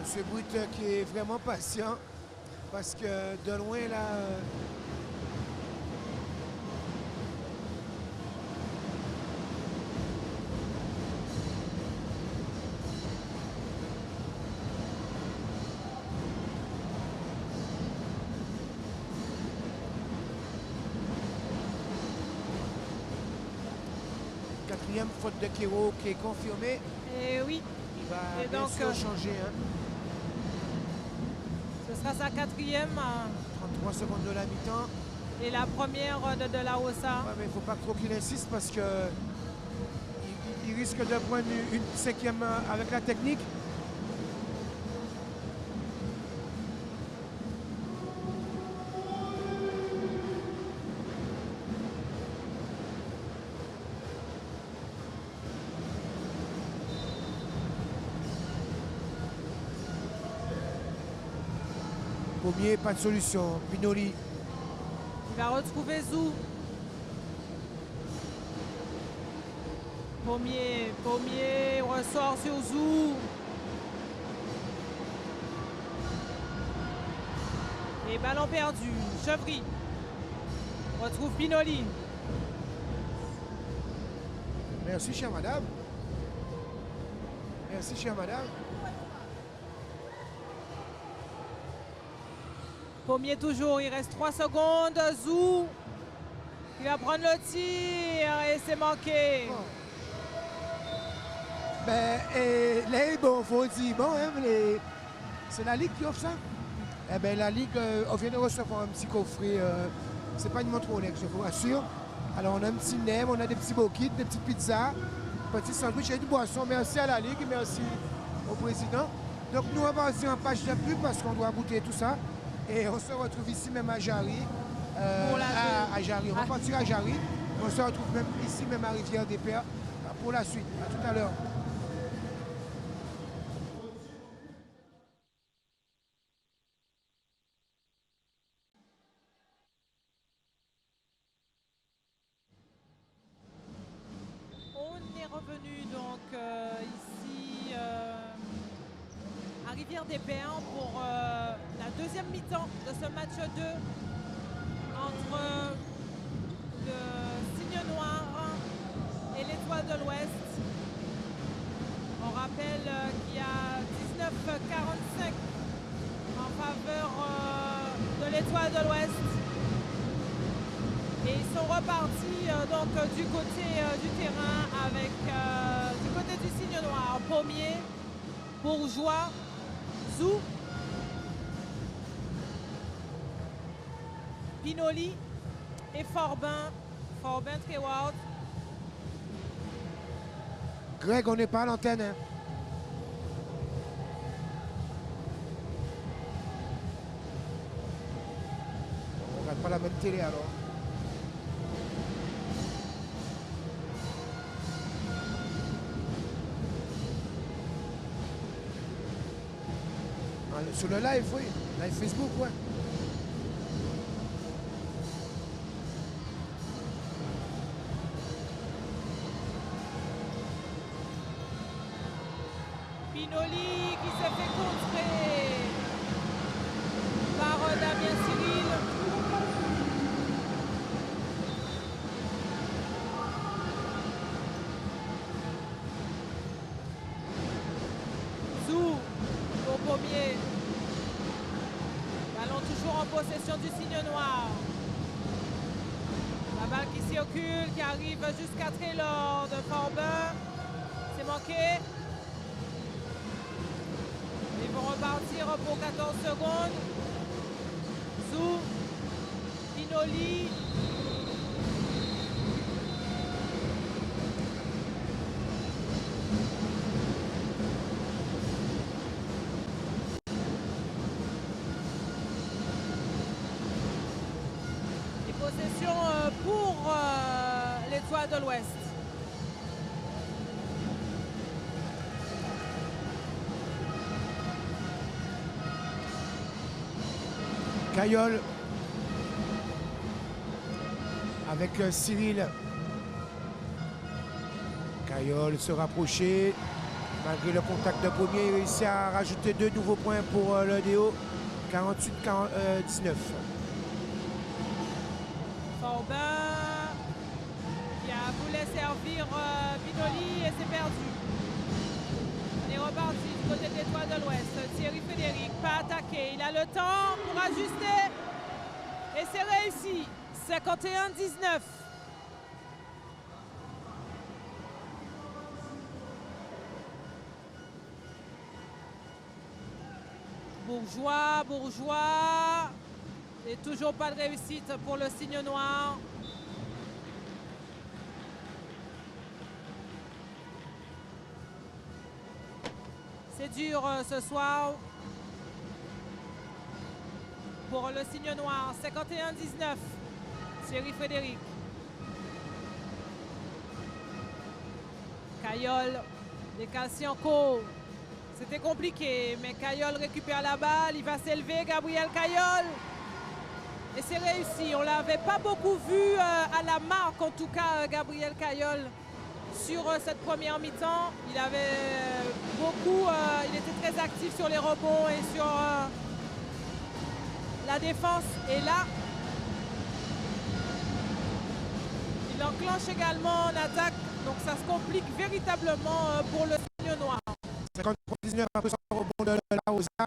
Monsieur Brut qui est vraiment patient parce que de loin là. Quatrième faute de Kero qui est confirmée. Et oui. Et donc, changer. Hein. Ce sera sa quatrième. 33 secondes de la mi-temps. Et la première de La Rosa. Ouais, mais il ne faut pas trop qu'il insiste parce que il risque de prendre une cinquième avec la technique. Pommier, pas de solution. Pinoli. Il va retrouver Zou. Pommier ressort sur Zou. Et ballon perdu. Chevry retrouve Pinoli. Merci, chère madame. Merci, chère madame. Pommier toujours, il reste 3 secondes. Zou, il va prendre le tir et c'est manqué. Oh. Ben, et là, bon, faut dire, bon, hein, c'est la Ligue qui offre ça. Eh bien, la Ligue, on vient de recevoir un petit coffret. C'est pas une montre Rolex, je vous rassure. Alors, on a un petit nem, on a des petits bokits, des petites pizzas, petits sandwichs et du boisson. Merci à la Ligue, merci au président. Donc, nous, on va aussi en page de pub parce qu'on doit goûter tout ça. Et on se retrouve ici même à Jarry. À Jarry. On va partir à Jarry. On se retrouve même ici même à Rivière-des-Pères pour la suite. À tout à l'heure. On est revenu donc ici à Rivière-des-Pères pour la deuxième mi-temps de ce match 2 entre le Signe Noir et l'Étoile de l'Ouest. On rappelle qu'il y a 19-45 en faveur de l'Étoile de l'Ouest. Et ils sont repartis donc du côté du terrain avec du côté du Signe Noir, Pommier, Bourgeois, Zou, Pinoli et Forbin Treward. Greg, on n'est pas à l'antenne. Hein. On regarde pas la même télé alors. Sur le live, oui. Live Facebook, ouais. Pinoli qui s'est fait contrer par Damien Cyril. Zou au premier. Ballon toujours en possession du signe noir. La balle qui circule, qui arrive jusqu'à Taylor de Forbin. C'est manqué. Ils vont repartir pour 14 secondes. Zou, Pinoli. Et possession pour l'Étoile de l'Ouest. Caillol avec Cyril. Caillol se rapprocher. Malgré le contact de premier, il réussit à rajouter 2 nouveaux points pour le DO. 48-19. Forbin qui voulait servir Pinoli et c'est perdu. On est reparti du côté de l'Étoile de l'Ouest. Thierry Frédéric, pas attaqué. Il a le temps pour ajuster. Et c'est réussi. 51-19. Bourgeois. Et toujours pas de réussite pour le signe noir. C'est dur ce soir pour le signe noir. 51-19. Thierry Frédéric. Caillol, Descalcienco. C'était compliqué, mais Caillol récupère la balle. Il va s'élever, Gabriel Caillol. Et c'est réussi. On ne l'avait pas beaucoup vu à la marque, en tout cas, Gabriel Caillol. Sur cette première mi-temps, il avait il était très actif sur les rebonds et sur la défense. Et là, il enclenche également en attaque. Donc ça se complique véritablement pour le signe noir. 53-19 après son rebond de la Rosa.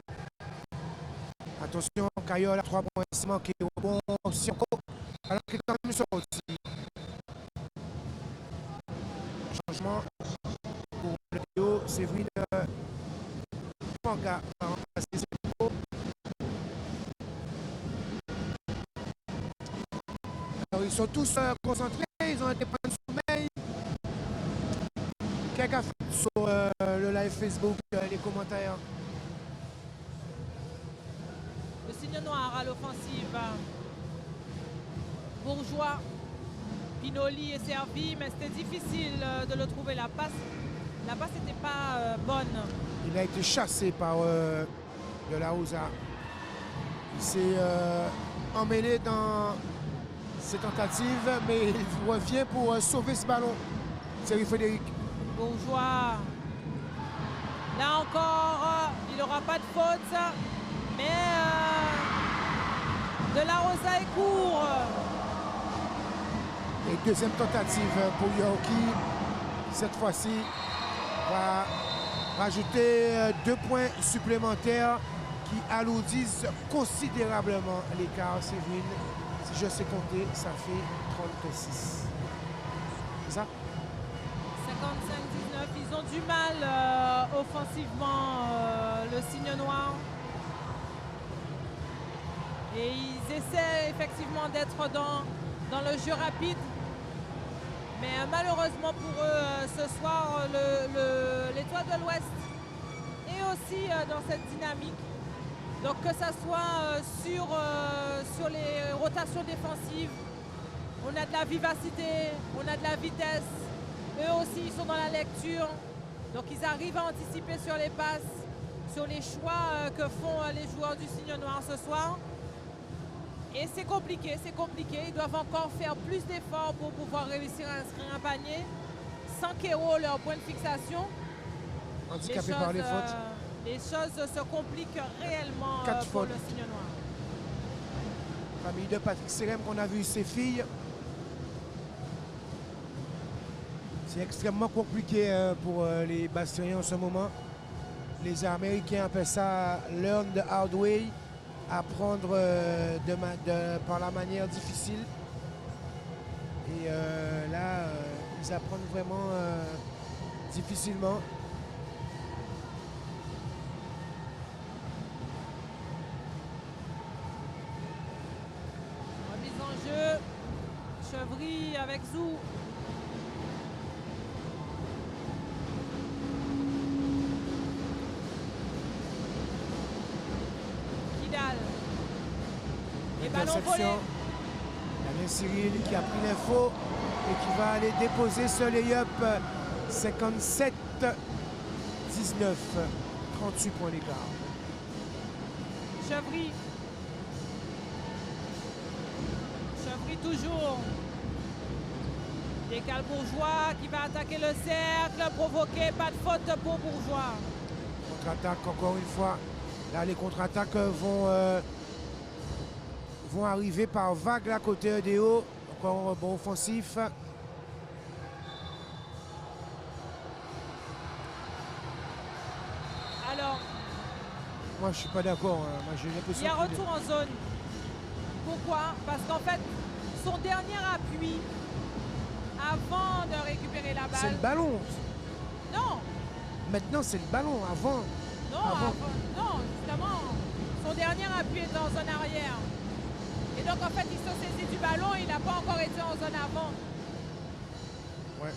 Attention, Caillol à 3 points. Il manqué au rebond. Sionco. Alors qu'il est quand même sorti. Changement pour le DO, Séverine Manga a remplacé Sionco. Alors ils sont tous concentrés, ils ont été pris de sommeil. Quelqu'un fait sur le live Facebook, les commentaires. Le signe noir à l'offensive. Bourgeois. Pinoli est servi, mais c'était difficile de le trouver. La passe n'était pas bonne. Il a été chassé par De La Rosa. Il s'est emmêlé dans ses tentatives, mais il revient pour sauver ce ballon. Thierry Frédéric. Bourgeois. Là encore, il n'aura pas de faute, mais De La Rosa est court. Et deuxième tentative pour Yorkie. Cette fois-ci, va rajouter 2 points supplémentaires qui alourdissent considérablement l'écart. Séverine, si je sais compter, ça fait 36. C'est ça? 55-19. Ils ont du mal offensivement, le signe noir. Et ils essaient effectivement d'être dans le jeu rapide. Mais malheureusement pour eux, ce soir, l'Étoile de l'Ouest est aussi dans cette dynamique. Donc que ce soit sur les rotations défensives, on a de la vivacité, on a de la vitesse. Eux aussi, ils sont dans la lecture. Donc ils arrivent à anticiper sur les passes, sur les choix que font les joueurs du signe noir ce soir. Et c'est compliqué. Ils doivent encore faire plus d'efforts pour pouvoir réussir à inscrire un panier. Sans Kero, leur point de fixation. handicapé par les fautes. Les choses se compliquent réellement 4 pour fautes. le Signe Noir. Famille de Patrick Serem qu'on a vu ses filles. C'est extrêmement compliqué pour les Bastériens en ce moment. Les Américains appellent ça « learn the hard way », apprendre par la manière difficile. Et là, ils apprennent vraiment difficilement. Remise en jeu. Chevry avec Zou. Kidal. Les ballons volés. Interception. Damien Cyril qui a pris l'info et qui va aller déposer ce lay-up 57-19. 38 points d'écart. Chevry. Chevry toujours. Décale Bourgeois qui va attaquer le cercle, provoquer, pas de faute pour Bourgeois. Contre-attaque encore une fois. Là, les contre-attaques vont arriver par vague là côté EDO. Encore un bon offensif. Alors, Moi, je suis pas d'accord. Hein. Moi, j'ai l'impression il y a qu'il- retour en zone. Pourquoi? Parce qu'en fait, son dernier appui avant de récupérer la C'est le balle. ballon. Non, Maintenant, c'est le ballon. Avant, non, Avant. non, justement. Son dernier appui est en zone arrière. Et donc, en fait, il se saisit du ballon, il n'a pas encore été en zone avant. ouais.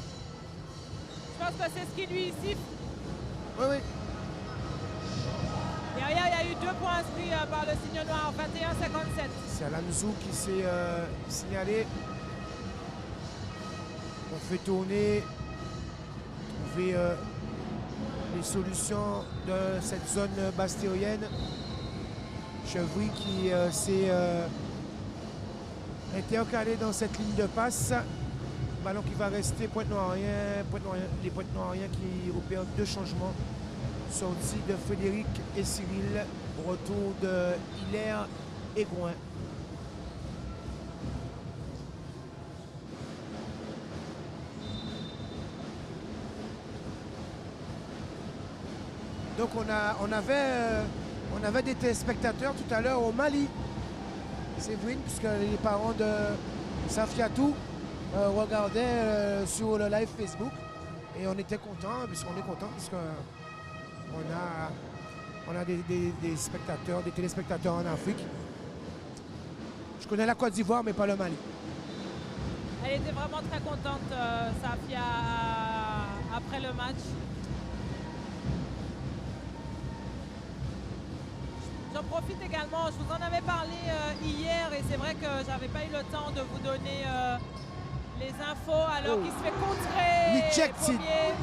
Je pense que c'est ce qui lui siffle. Oui, oui. Derrière, il y a eu 2 points inscrits par le Signe Noir, 21-57. C'est Alanzou qui s'est signalé. On fait tourner, trouver les solutions de cette zone bastérienne. Chevry qui s'est intercalé dans cette ligne de passe. Ballon qui va rester Pointe-Noirien. Les Pointe-Noiriens qui opèrent 2 changements. Sortie de Frédéric et Cyril. Retour de Hilaire et Gouin. Donc on avait des téléspectateurs tout à l'heure au Mali. Séverine, puisque les parents de Safiatou regardaient sur le live Facebook. Et on était contents, puisqu'on est contents, puisqu'on a des spectateurs, des téléspectateurs en Afrique. Je connais la Côte d'Ivoire, mais pas le Mali. Elle était vraiment très contente, Safia, après le match. J'en profite également, je vous en avais parlé hier et c'est vrai que j'avais pas eu le temps de vous donner les infos alors qu'il se fait contrer. Rejected. Premier.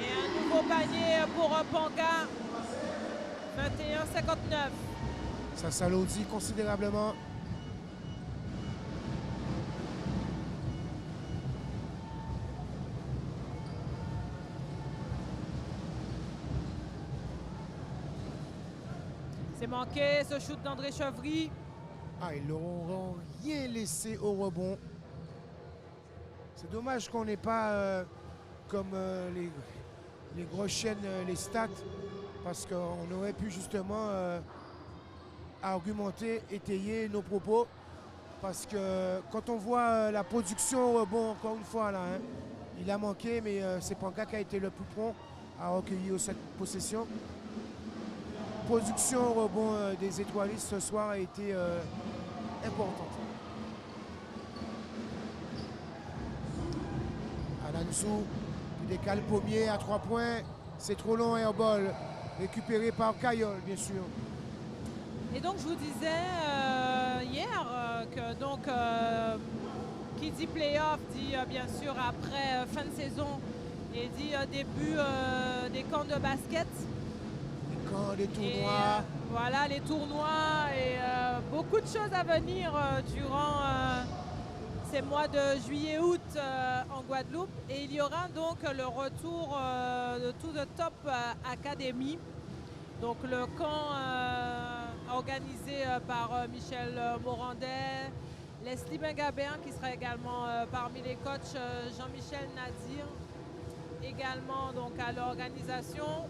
Et un nouveau panier pour Panga. 21-59. Ça s'alourdit considérablement. C'est manqué ce shoot d'André Chevry. Ah, ils n'auront rien laissé au rebond. C'est dommage qu'on n'ait pas, comme les grosses chaînes, les stats, parce qu'on aurait pu justement argumenter, étayer nos propos. Parce que quand on voit la production au rebond, encore une fois, là, hein, il a manqué, mais c'est Panga qui a été le plus prompt à recueillir cette possession. Production au rebond des étoilistes ce soir a été importante. Alansou qui décale Pommier à 3 points. C'est trop long, airball. Récupéré par Kayol, bien sûr. Et donc, je vous disais hier que donc, qui dit playoff dit bien sûr après fin de saison et dit début des camps de basket. Les camps, les tournois. Et, voilà, les tournois et beaucoup de choses à venir durant ces mois de juillet-août en Guadeloupe. Et il y aura donc le retour de To The Top Academy. Donc le camp organisé par Michel Morandet, Leslie Bengabéen qui sera également parmi les coachs, Jean-Michel Nadir également donc à l'organisation.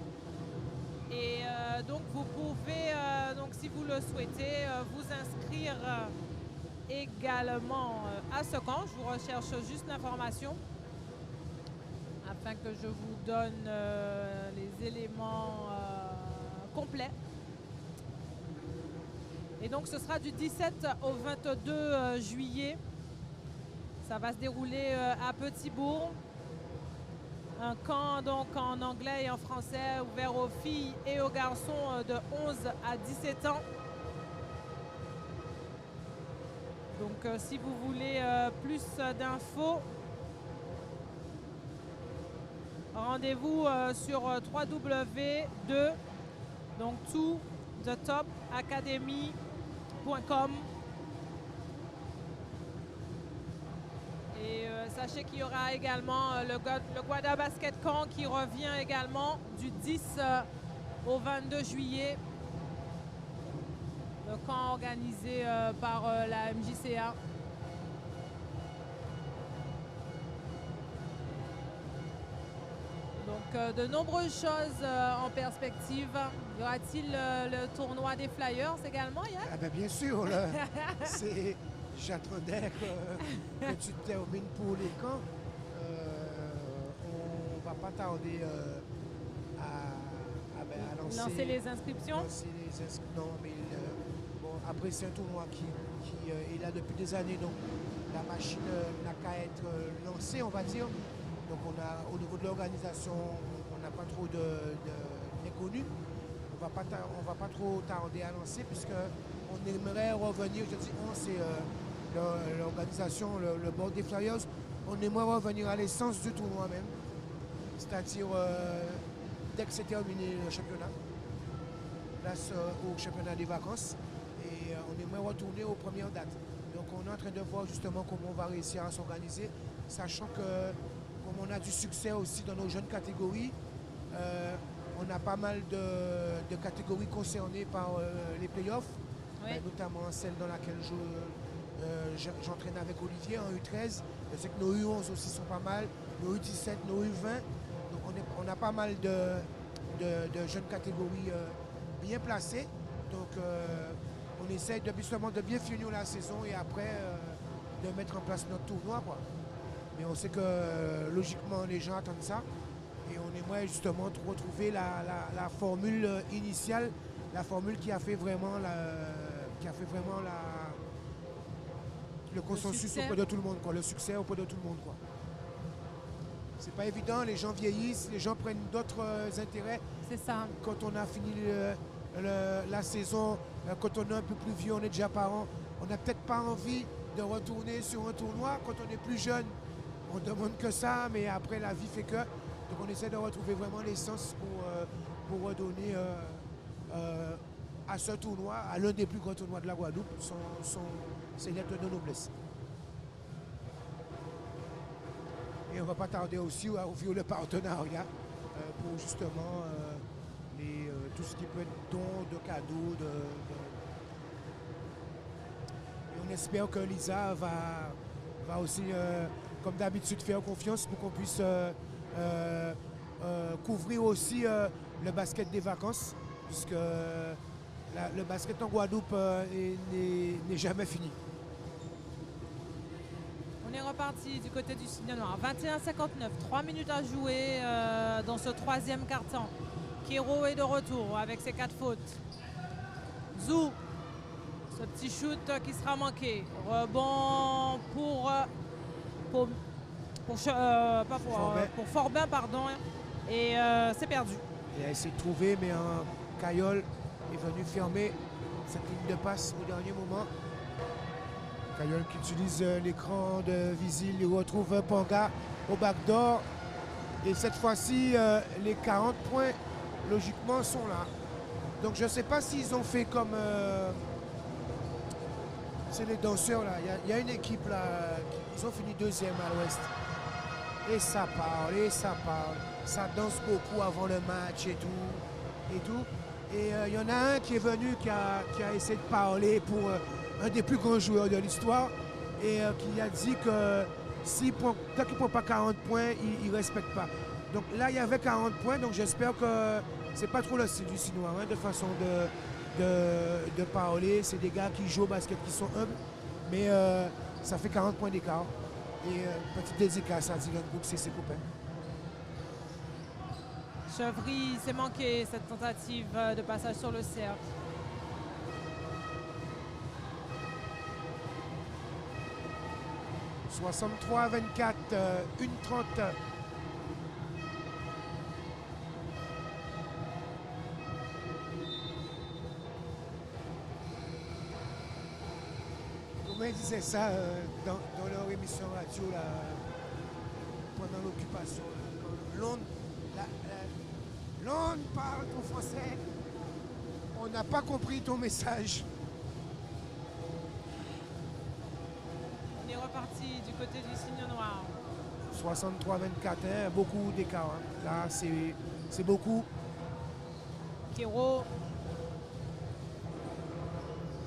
Et donc vous pouvez, donc, si vous le souhaitez, vous inscrire également à ce camp. Je vous recherche juste l'information afin que je vous donne les éléments complets. Et donc ce sera du 17 au 22 juillet. Ça va se dérouler à Petit-Bourg. Un camp donc en anglais et en français ouvert aux filles et aux garçons de 11 à 17 ans. Donc si vous voulez plus d'infos, rendez-vous sur www.2 donc totopacademy.com. Et sachez qu'il y aura également le Guada Basket Camp qui revient également du 10 au 22 juillet. Le camp organisé par la MJCA. Donc de nombreuses choses en perspective. Y aura-t-il le tournoi des Flyers également, Yann? Ah ben bien sûr, là. J'attendais que tu termines pour les camps. On ne va pas tarder à lancer les inscriptions. Non, mais bon, après c'est un tournoi qui est là depuis des années, donc la machine n'a qu'à être lancée, on va dire. Donc au niveau de l'organisation, on n'a pas trop d'inconnus. On va pas trop tarder à lancer puisqu'on aimerait revenir, je dis c'est l'organisation, le board des Flyers, on aimerait revenir à l'essence du tournoi même. C'est-à-dire dès que c'est terminé le championnat, place au championnat des vacances et on aimerait retourner aux premières dates. Donc on est en train de voir justement comment on va réussir à s'organiser, sachant que comme on a du succès aussi dans nos jeunes catégories, on a pas mal de catégories concernées par les playoffs, oui. Notamment celle dans laquelle j'entraîne avec Olivier en U13. Je sais que nos U11 aussi sont pas mal, nos U17, nos U20. Donc on a pas mal de jeunes catégories bien placées. Donc on essaie justement de bien finir la saison et après de mettre en place notre tournoi, quoi. Mais on sait que logiquement les gens attendent ça. Et on aimerait justement retrouver la formule initiale, la formule qui a fait vraiment le consensus auprès de tout le monde, quoi, le succès auprès de tout le monde, quoi. C'est pas évident, les gens vieillissent, les gens prennent d'autres intérêts. C'est ça. Quand on a fini la saison, quand on est un peu plus vieux, on est déjà parents, on n'a peut-être pas envie de retourner sur un tournoi. Quand on est plus jeune, on ne demande que ça, mais après la vie fait que. Donc on essaie de retrouver vraiment l'essence pour redonner à ce tournoi, à l'un des plus grands tournois de la Guadeloupe, ses lettres de noblesse. Et on ne va pas tarder aussi à ouvrir le partenariat pour justement tout ce qui peut être dons, de cadeaux. Et on espère que Lisa va aussi, comme d'habitude, faire confiance pour qu'on puisse couvrir aussi le basket des vacances, puisque le basket en Guadeloupe n'est jamais fini. On est reparti du côté du Signe Noir. 21-59, 3 minutes à jouer dans ce troisième quart-temps. Kero est de retour avec ses 4 fautes. Zou, ce petit shoot qui sera manqué. Rebond pour Forbin, pardon. Et c'est perdu. Il a essayé de trouver, mais un Caillol est venu fermer cette ligne de passe au dernier moment. Caillol qui utilise l'écran de Visil, il retrouve Panga au backdoor. Et cette fois-ci, les 40 points, logiquement, sont là. Donc je ne sais pas s'ils ont fait comme C'est les danseurs là. Il y a une équipe là, ils ont fini deuxième à l'ouest. Et ça parle, et ça parle. Ça danse beaucoup avant le match et tout. Et tout. Et il y en a un qui est venu, qui a essayé de parler pour un des plus grands joueurs de l'histoire. Et qui a dit que tant qu'il ne prend pas 40 points, il ne respecte pas. Donc là, il y avait 40 points, donc j'espère que c'est pas trop le style du Sinois, hein, de façon de parler. C'est des gars qui jouent au basket, qui sont humbles, mais ça fait 40 points d'écart. Et petite dédicace à Dylan Brooks et ses copains. Chevry s'est manqué cette tentative de passage sur le cercle. « 63-24, 1-30. Comment ils disaient ça dans leur émission radio là, pendant l'occupation? L'on parle ton français. On n'a pas compris ton message. On est reparti du côté du signe noir. 63-24, hein, beaucoup d'écart. Hein. Là, c'est beaucoup. Kéro.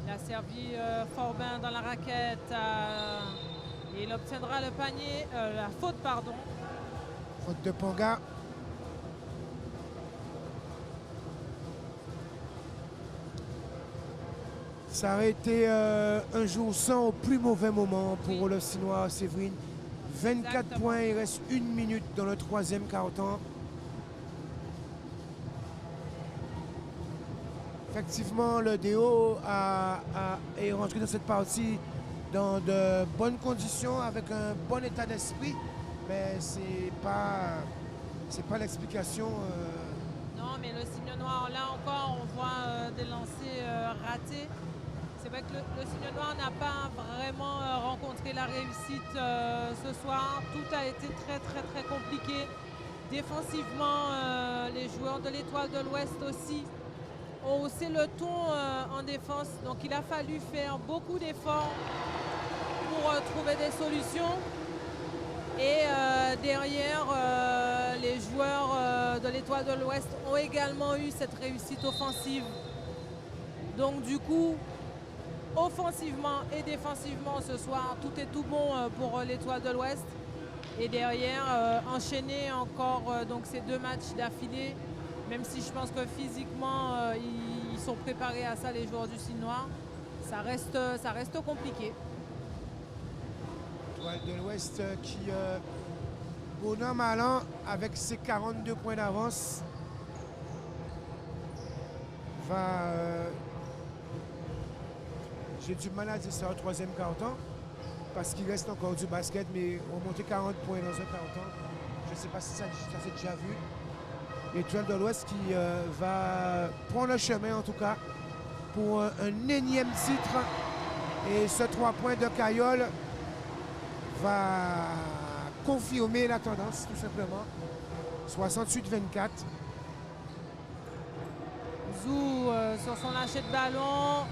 Il a servi Forbin dans la raquette. Et il obtiendra le panier, la faute, pardon. Faute de Ponga. Ça aurait été un jour sans au plus mauvais moment pour le Sinois Séverine. 24 Exactement. points, il reste 1 minute dans le troisième quart-temps. Effectivement, le DO est rentré dans cette partie dans de bonnes conditions, avec un bon état d'esprit, mais c'est pas l'explication. Non, mais le signe noir, là encore, on voit des lancers ratés. C'est vrai que le signe noir n'a pas vraiment rencontré la réussite ce soir. Tout a été très, très, très compliqué. Défensivement, les joueurs de l'Étoile de l'Ouest aussi ont haussé le ton en défense. Donc, il a fallu faire beaucoup d'efforts pour trouver des solutions. Et derrière, les joueurs de l'Étoile de l'Ouest ont également eu cette réussite offensive. Donc du coup, offensivement et défensivement ce soir, tout est tout bon pour l'Étoile de l'Ouest. Et derrière, enchaîner encore donc ces 2 matchs d'affilée, même si je pense que physiquement, ils sont préparés à ça, les joueurs du Signe Noir, ça reste compliqué. L'Étoile de l'Ouest qui, bon an, mal an, avec ses 42 points d'avance, va... j'ai du mal à dire ça au troisième quart-temps, parce qu'il reste encore du basket, mais remonter 40 points dans un quart-temps, je ne sais pas si ça s'est déjà vu. L'Étoile de l'Ouest qui va prendre le chemin, en tout cas, pour un énième titre. Et ce 3 points de Cayolle va confirmer la tendance, tout simplement. 68-24. Zou sur son lâcher de ballon.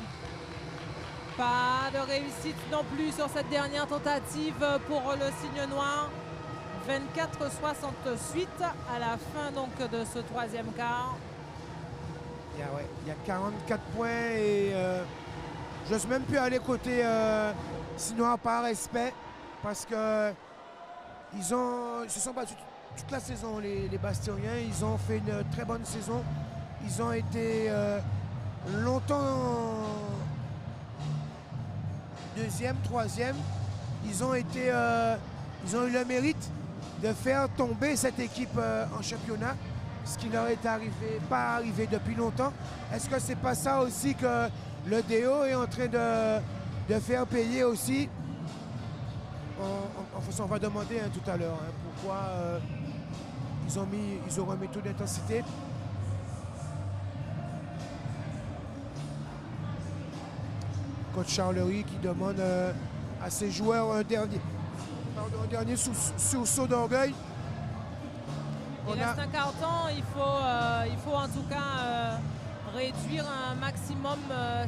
Pas de réussite non plus sur cette dernière tentative pour le Signe Noir. 24-68 à la fin donc de ce troisième quart. Il y a 44 points et je n'ose même plus aller côté Sinois par respect, parce que ils se sont battus toute la saison, les Bastériens. Ils ont fait une très bonne saison. Ils ont été longtemps deuxième, troisième. Ils ont eu le mérite de faire tomber cette équipe en championnat, ce qui leur est pas arrivé depuis longtemps. Est-ce que c'est pas ça aussi que le DO est en train de faire payer aussi? On va demander tout à l'heure pourquoi ils ont remis tout d'intensité. Coach Charlery qui demande à ses joueurs un dernier sursaut d'orgueil. Il reste un quart-temps, il faut en tout cas réduire un maximum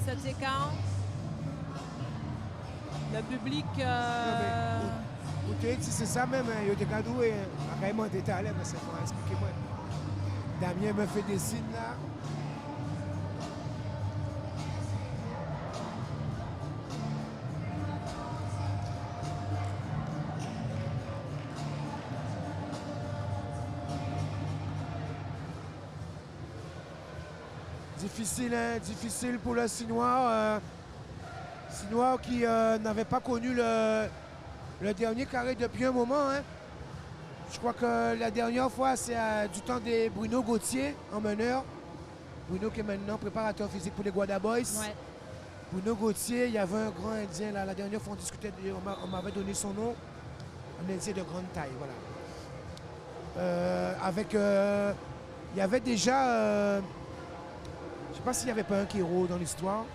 cet écart. Le public. Ou tu si c'est ça même, il y a cadeaux et vraiment détaillé, mais c'est pas expliquez-moi. Damien me fait des signes là. Difficile, hein? Difficile pour le Sinois. Sinois qui n'avait pas connu le dernier carré depuis un moment. Hein? Je crois que la dernière fois, c'est du temps de Bruno Gauthier en meneur. Bruno qui est maintenant préparateur physique pour les Guada Boys. Ouais. Bruno Gauthier, il y avait un grand Indien. Là, la dernière fois, on discutait, on m'avait donné son nom. Un Indien de grande taille, voilà. Il y avait déjà... je ne sais pas s'il n'y avait pas un Kéro dans l'histoire.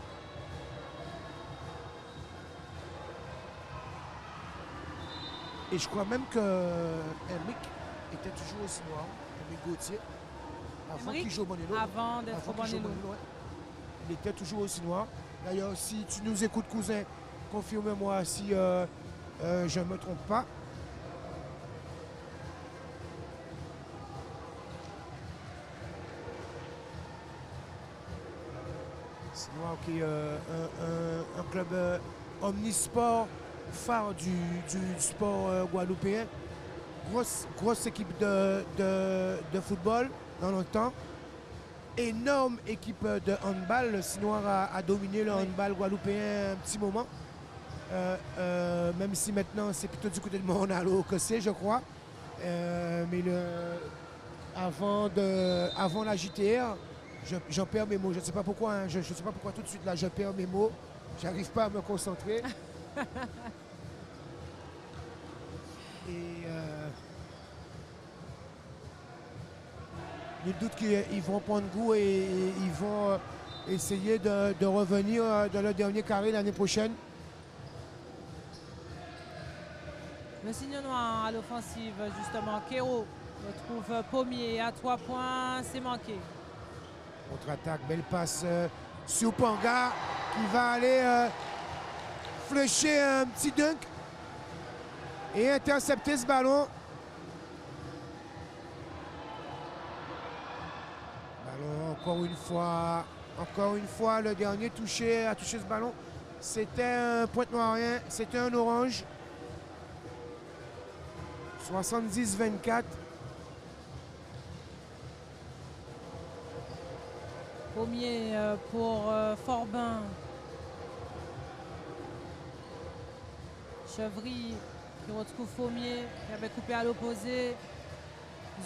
Et je crois même que Henrik était toujours au Sinois, Henrik Gauthier, avant qu'il joue au Bonello. Avant d'être au Bonello. Ouais. Il était toujours au Sinois. D'ailleurs, si tu nous écoutes, cousin, confirme-moi si je ne me trompe pas. Sinois qui est un club omnisport phare du sport guadeloupéen. Grosse équipe de football dans le temps. Énorme équipe de handball. Le Sinois a dominé le handball guadeloupéen un petit moment. Même si maintenant c'est plutôt du côté de Montréal que c'est, je crois. Mais avant la JTR, j'en perds mes mots. Je ne sais pas pourquoi. Hein, je ne sais pas pourquoi tout de suite là je perds mes mots. J'arrive pas à me concentrer. Et nul doute qu'ils vont prendre goût et ils vont essayer de revenir dans le dernier carré l'année prochaine. Le signe noir à l'offensive, justement. Kéro retrouve Pommier à 3 points, c'est manqué. Contre-attaque, belle passe sur Panga qui va aller flusher un petit dunk et intercepter ce ballon. Ballon encore une fois, le dernier a touché ce ballon. C'était un Pointe-Noirien, c'était un orange. 70-24. Pommier pour Forbin. Chevry qui retrouve Pommier, qui avait coupé à l'opposé.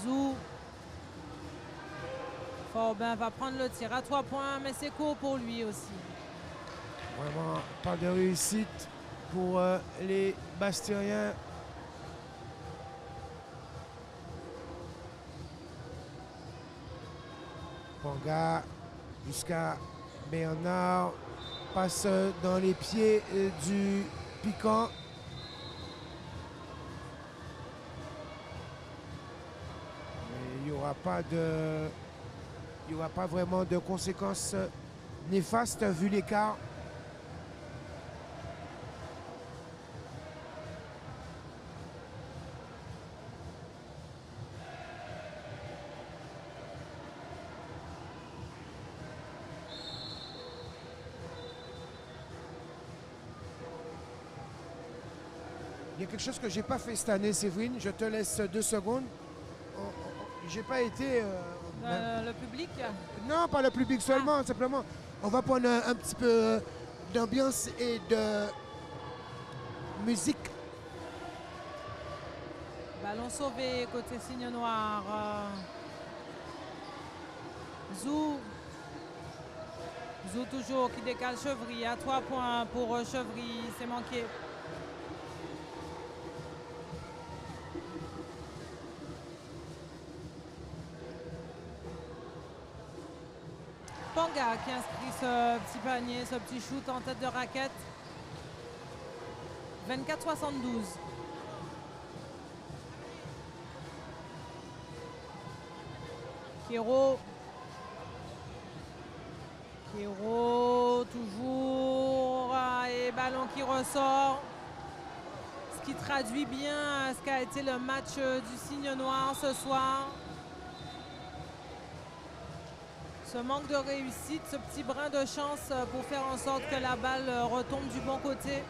Zou. Forbin va prendre le tir à 3 points, mais c'est court pour lui aussi. Vraiment pas de réussite pour les Bastériens. Panga jusqu'à Bernard, passe dans les pieds du piquant. Mais il n'y aura pas vraiment de conséquences néfastes vu l'écart. Il y a quelque chose que je n'ai pas fait cette année, Séverine. Je te laisse 2 secondes. J'ai pas été... Le public? Non, pas le public seulement, simplement. On va prendre un petit peu d'ambiance et de musique. Ballon sauvé côté signe noir. Zou toujours qui décale Chevry à 3 points pour Chevry, c'est manqué. Panga qui inscrit ce petit panier, ce petit shoot en tête de raquette. 24-72. Kéro toujours et les ballons qui ressortent. Ce qui traduit bien ce qu'a été le match du Signe Noir ce soir. Ce manque de réussite, ce petit brin de chance pour faire en sorte que la balle retombe du bon côté.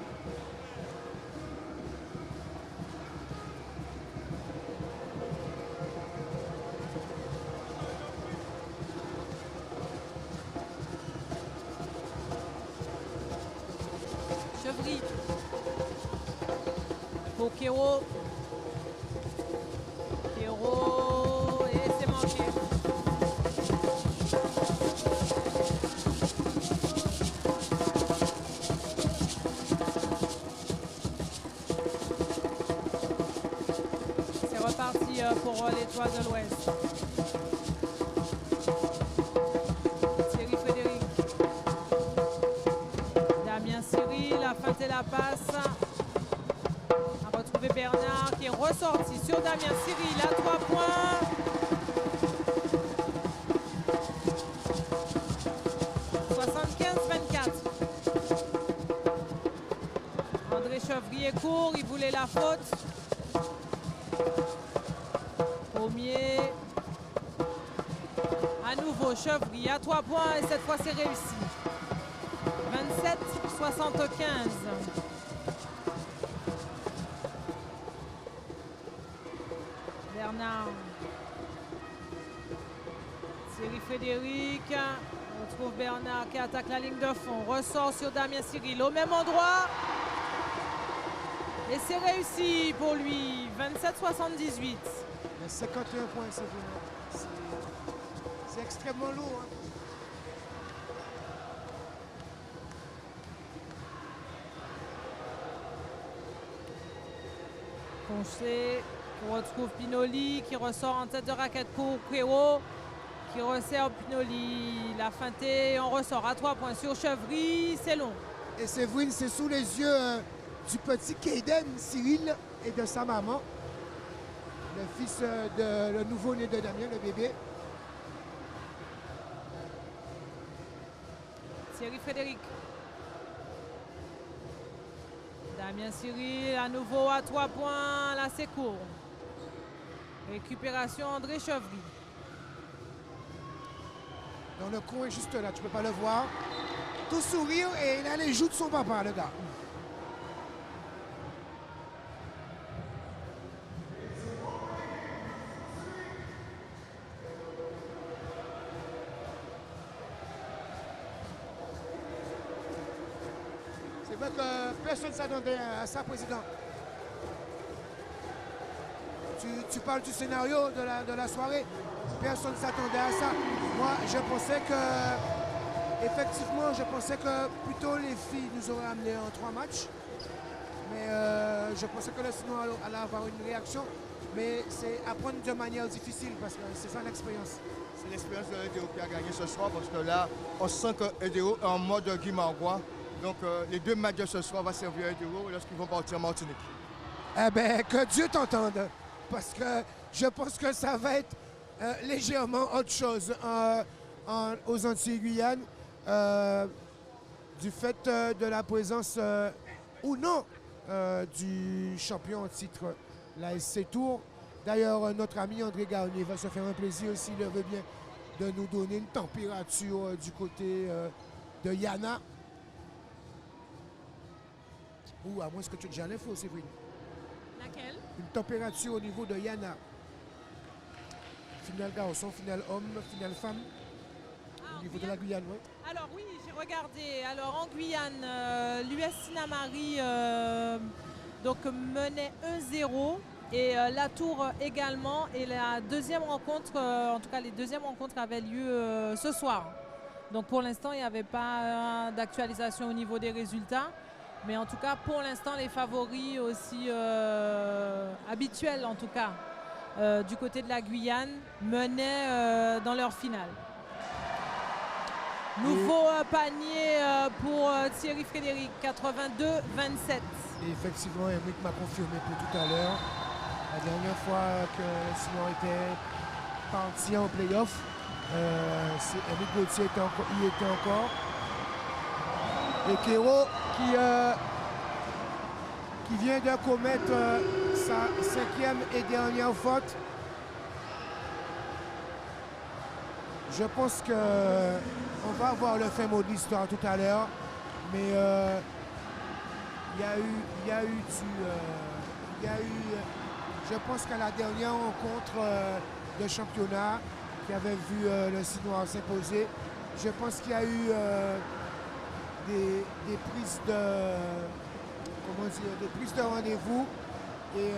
Chevry. Pour Kéro. Kéro. Et c'est manqué. C'est reparti pour l'Étoile de l'Ouest. Thierry Frédéric. Damien Cyril a feinté la passe. A retrouvé Bernard qui est ressorti sur Damien Cyril à 3 points. André Chevry est court, il voulait la faute. Pommier. À nouveau Chevry à 3 points et cette fois c'est réussi. 27-75. Bernard. Thierry Frédéric. On trouve Bernard qui attaque la ligne de fond. Ressort sur Damien Cyril au même endroit. Et c'est réussi pour lui. 27-78. 51 points, c'est vraiment. C'est extrêmement lourd. Hein. Poncé, qui retrouve Pinoli, qui ressort en tête de raquette pour Quero, qui resserre Pinoli. La feintée, on ressort à 3 points sur Chevry, c'est long. Et Séverine, c'est sous les yeux du petit Kaden Cyril et de sa maman, le fils de le nouveau-né de Damien, le bébé. Thierry Frédéric. Damien Cyril à nouveau à 3 points, là c'est court. Récupération André Chevry. Dans le coin juste là, tu peux pas le voir. Tout sourire et il a les joues de son papa, le gars. C'est vrai que personne ne s'attendait à ça, président. Tu parles du scénario de la soirée. Personne ne s'attendait à ça. Moi, je pensais que, effectivement, plutôt les filles nous auraient amené en 3 matchs. Mais je pensais que le Sinois allait avoir une réaction. Mais c'est à prendre de manière difficile parce que c'est ça l'expérience. C'est l'expérience de EDO qui a gagné ce soir parce que là, on sent que EDO est en mode Guimarães. Donc les 2 matchs de ce soir vont servir à EDO lorsqu'ils vont partir en Martinique. Eh bien, que Dieu t'entende. Parce que je pense que ça va être légèrement autre chose aux Antilles-Guyane du fait de la présence ou non du champion en titre, la SC Tours. D'ailleurs, notre ami André Garnier va se faire un plaisir s'il le veut bien de nous donner une température du côté de Yana. Ou à moins que tu aies déjà l'info, Séverine. Laquelle? Une température au niveau de Yana. Finale garçon, finale homme, finale femme. Au niveau de la Guyane, oui. Alors oui, j'ai regardé. Alors en Guyane, l'US Sinamari donc menait 1-0 et la Tour également. Et la deuxième rencontre, en tout cas les deuxièmes rencontres avaient lieu ce soir. Donc pour l'instant, il n'y avait pas d'actualisation au niveau des résultats. Mais en tout cas, pour l'instant, les favoris aussi habituels, en tout cas, du côté de la Guyane, menaient dans leur finale. Nouveau panier pour Thierry Frédéric, 82-27. Et effectivement, Eric m'a confirmé pour tout à l'heure. La dernière fois que Simon était parti en play-off, Eric Gauthier y était encore. Et Kéro qui vient de commettre sa 5e et dernière faute. Je pense qu'on va avoir le fin mot de l'histoire tout à l'heure, mais il y a eu, je pense qu'à la dernière rencontre de championnat qui avait vu le Sinois s'imposer, je pense qu'il y a eu des prises de, comment dire, des prises de rendez-vous et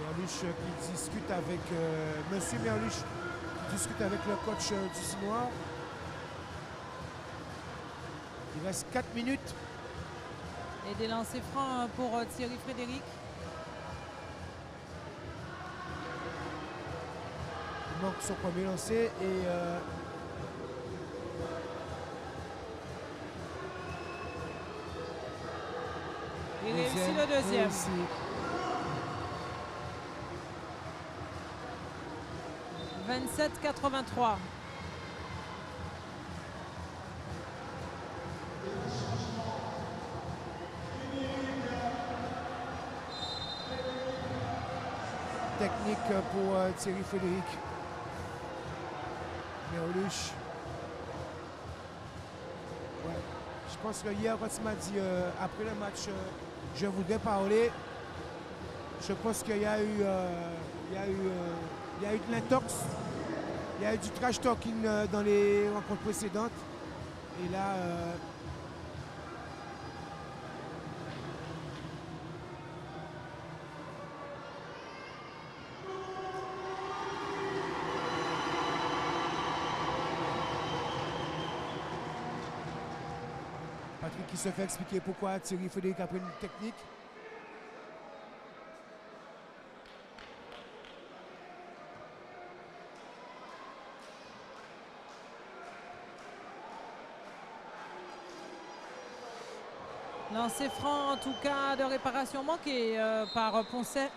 Merluche qui discute avec Monsieur Merluche qui discute avec le coach du Sinois. Il reste 4 minutes. Et des lancers francs pour Thierry Frédéric. Il manque son premier lancer et il réussit le deuxième. Réussi. « 27-83. Technique pour Thierry Frédéric. Merluche. Ouais. Je pense que hier, quand il m'a dit après le match, je voudrais parler, je pense qu'il y a eu, il y a eu de l'intox, il y a eu du trash talking dans les rencontres précédentes. Et là, Patrick qui se fait expliquer pourquoi Thierry Frédéric a pris une technique. Lancer franc en tout cas de réparation manquée par Poncet.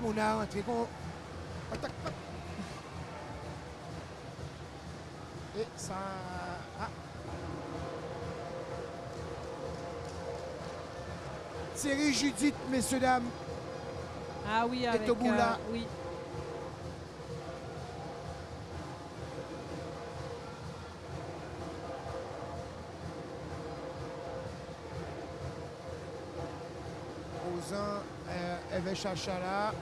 On a rentré qu'on attaque. Et ça. Ah. Thierry Judith, messieurs, dames. Ah oui, avec au bout là. oui. Ozan, Eve Chachala.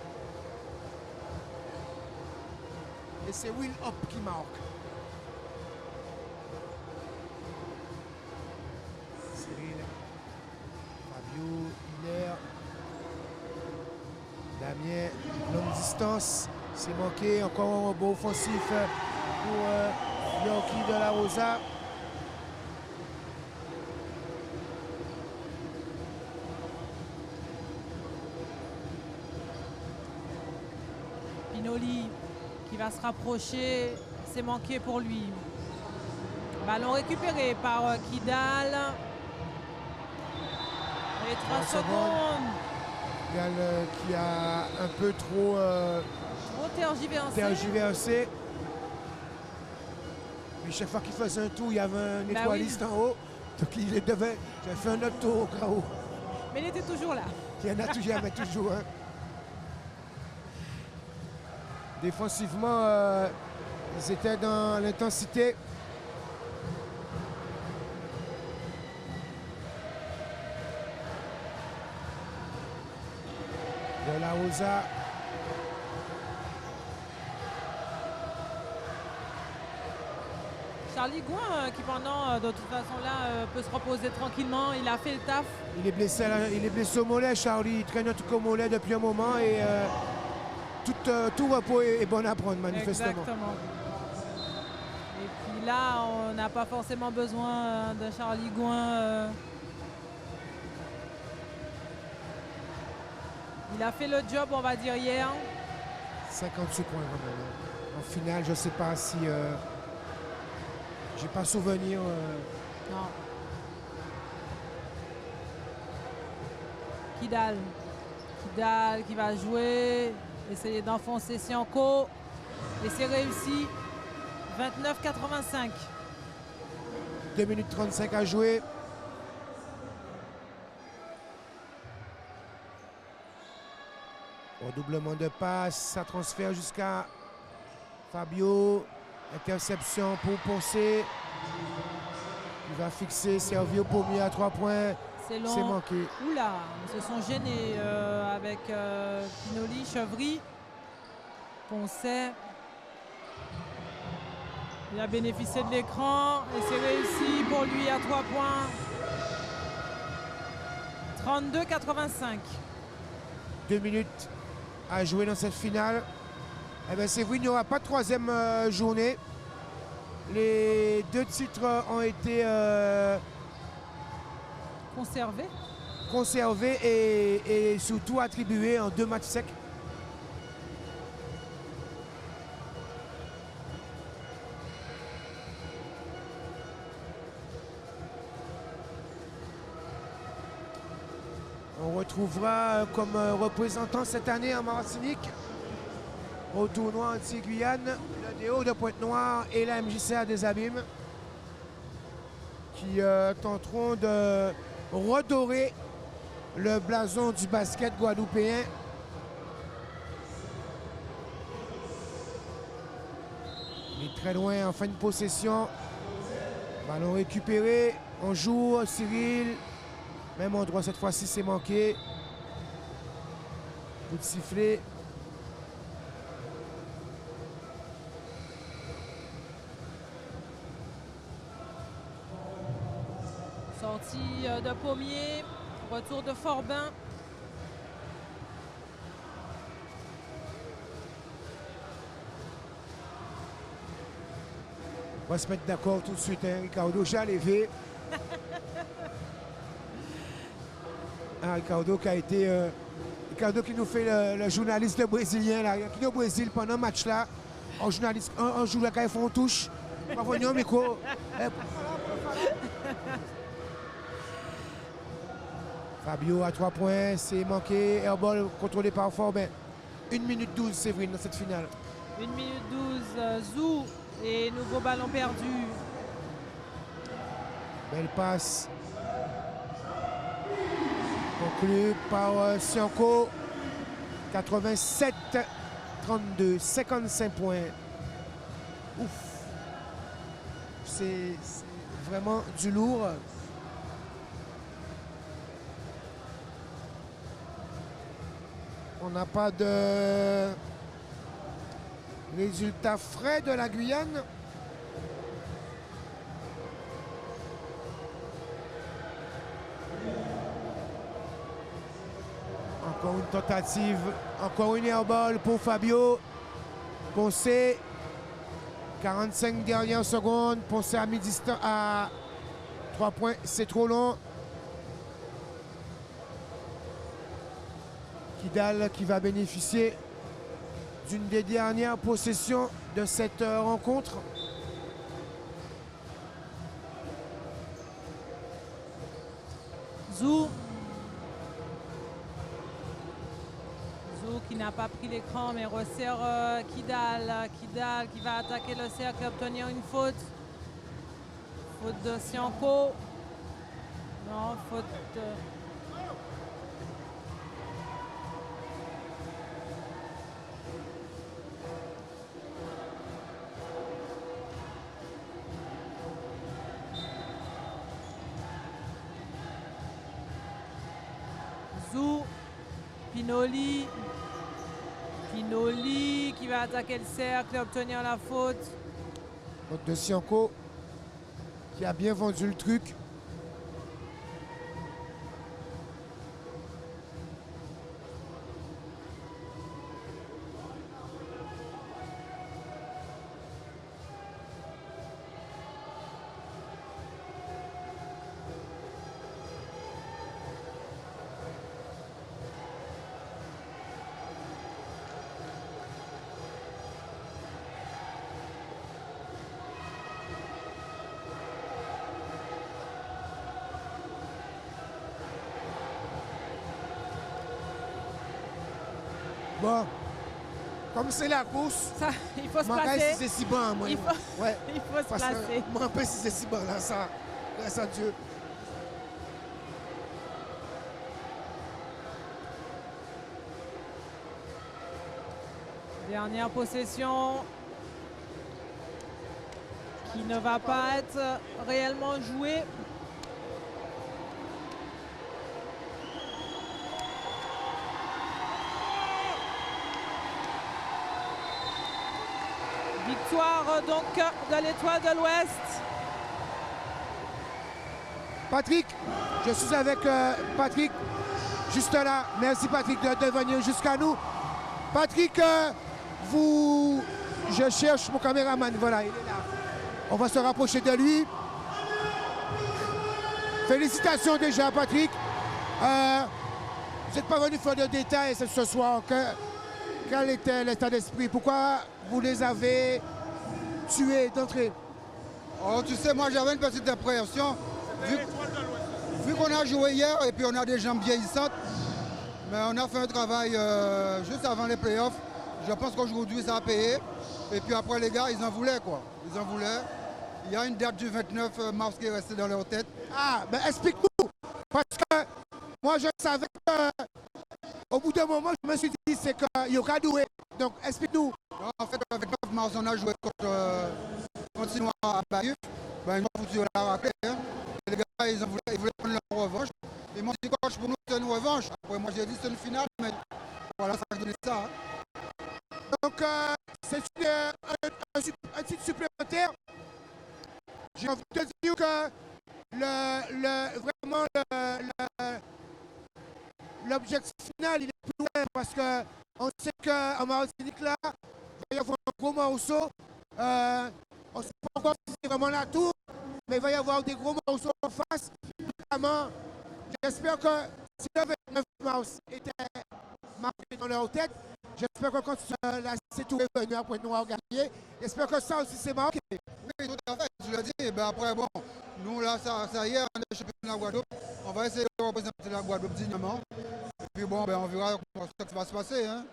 Et c'est Will Hop qui marque. Cyril, Fabio, Hilaire, Damien, longue distance. C'est manqué. Encore un beau offensif pour Yorkie de la Rosa. Pinoli qui va se rapprocher, c'est manqué pour lui. Ballon récupéré par Kidal. Et 3 secondes. Kidal qui a un peu trop tergiversé. Mais chaque fois qu'il faisait un tour, il y avait un étoiliste en haut. Donc il devait. J'avais fait un autre tour au cas où. Mais il était toujours là. Il y en a toujours, mais toujours. Hein. Défensivement, ils étaient dans l'intensité. De la Rosa. Charlie Gouin qui pendant, de toute façon là, peut se reposer tranquillement. Il a fait le taf. Il est blessé au mollet, Charlie. Il traîne un truc au mollet depuis un moment et tout repos est bon à prendre, manifestement. Exactement. Et puis là, on n'a pas forcément besoin de Charlie Gouin Il a fait le job, on va dire, hier. 58 points vraiment. En finale, je ne sais pas si... j'ai pas souvenir. Non. Kidal. Kidal qui va jouer. Essayer d'enfoncer Sianko. Et c'est réussi. 29-85. 2 minutes 35 à jouer. Redoublement de passe, ça transfère jusqu'à Fabio. Interception pour Poncé. Il va fixer, servir au pommier à 3 points. C'est long. C'est manqué. Oula, ils se sont gênés avec Pinoli, Chevry. Poncet. Il a bénéficié de l'écran et c'est réussi pour lui à 3 points. 32-85. 2 minutes à jouer dans cette finale. Eh bien, c'est vrai, il n'y aura pas de troisième journée. Les 2 titres ont été conservés et surtout attribués en 2 matchs secs. On retrouvera comme représentant cette année en Martinique au tournoi anti-Guyane le DO de Pointe-Noire et la MJCA des Abîmes qui tenteront de redorer le blason du basket guadeloupéen. Il est très loin en fin de possession. Ballon récupéré. On joue Cyril. Même endroit cette fois-ci, c'est manqué. Coup de sifflet. Sortie de Pommier. Retour de Forbin. On va se mettre d'accord tout de suite, hein. Ricardo, j'ai levé. Ricardo qui a été... Ricardo qui nous fait le journaliste brésilien, là, qui est au Brésil pendant le match là. Un journaliste, un jour là, quand ils font touche. On va venir au micro. Fabio à 3 points, c'est manqué. Airball contrôlé par Forbin. 1 minute 12, Séverine, dans cette finale. 1 minute 12, Zou. Et nouveau ballon perdu. Belle passe. Conclu par Sianko. 87-32, 55 points. Ouf. C'est vraiment du lourd. On n'a pas de résultat frais de la Guyane. Encore une tentative, encore une airball pour Fabio. Poncé, 45 dernières secondes. Poncé à mi-distance à 3 points, c'est trop long. Kidal qui va bénéficier d'une des dernières possessions de cette rencontre. Zou. Zou qui n'a pas pris l'écran mais resserre Kidal. Kidal qui va attaquer le cercle et obtenir une faute. Faute de Sianko. Non, faute de... Zou, Pinoli. Pinoli qui va attaquer le cercle et obtenir la faute. Faute de Sianko qui a bien vendu le truc. Bon, comme c'est la course, Ça, il faut se moi, placer. si c'est si bon, moi. Il faut, Ouais. il faut se Parce placer. que moi, un peu si c'est si bon, là, ça, grâce à Dieu. Dernière possession qui ne va pas être réellement jouée. Victoire donc de l'Étoile de l'Ouest. Patrick, je suis avec Patrick, juste là. Merci Patrick de venir jusqu'à nous. Patrick, je cherche mon caméraman, voilà, il est là. On va se rapprocher de lui. Félicitations déjà Patrick. Vous n'êtes pas venu faire de détails ce soir. Quel était l'état d'esprit? Pourquoi vous les avez tués d'entrée? Oh, tu sais, moi j'avais une petite appréhension. Vu qu'on a joué hier et puis on a des jambes vieillissantes, mais on a fait un travail juste avant les playoffs. Je pense qu'aujourd'hui ça a payé. Et puis après les gars, ils en voulaient quoi. Ils en voulaient. Il y a une date du 29 mars qui est restée dans leur tête. Ah, ben explique-nous. Parce que moi je savais qu'au bout d'un moment, je me suis dit c'est qu'il y aura doué. Donc explique-nous. En fait, le 29 mars, on a joué contre Sinois à Bayeux. Ben, ils m'ont foutu la raclée. Hein. Et les gars, ils voulaient prendre leur revanche. Ils m'ont dit, coach, pour nous, c'est une revanche. Après, moi, j'ai dit, c'est une finale, mais voilà, ça a donné ça. Hein. Donc, c'est un titre supplémentaire. J'ai envie de dire que vraiment l'objectif final, il est plus loin parce qu'on sait qu'en Martinique, là, il va y avoir un gros morceau. On ne sait pas encore si c'est vraiment la tour, mais il va y avoir des gros morceaux en face. Notamment, j'espère que si le 29 mars était marqué dans leur tête, j'espère que quand la C-Tour est venue après nous avoir gagné, j'espère que ça aussi c'est marqué. Oui, tout à fait, je l'ai dit. Ben après, bon, nous là, ça y est, on est champion de la Guadeloupe. On va essayer de représenter la Guadeloupe dignement. Et puis bon, ben, on verra comment ça va se passer. Hein.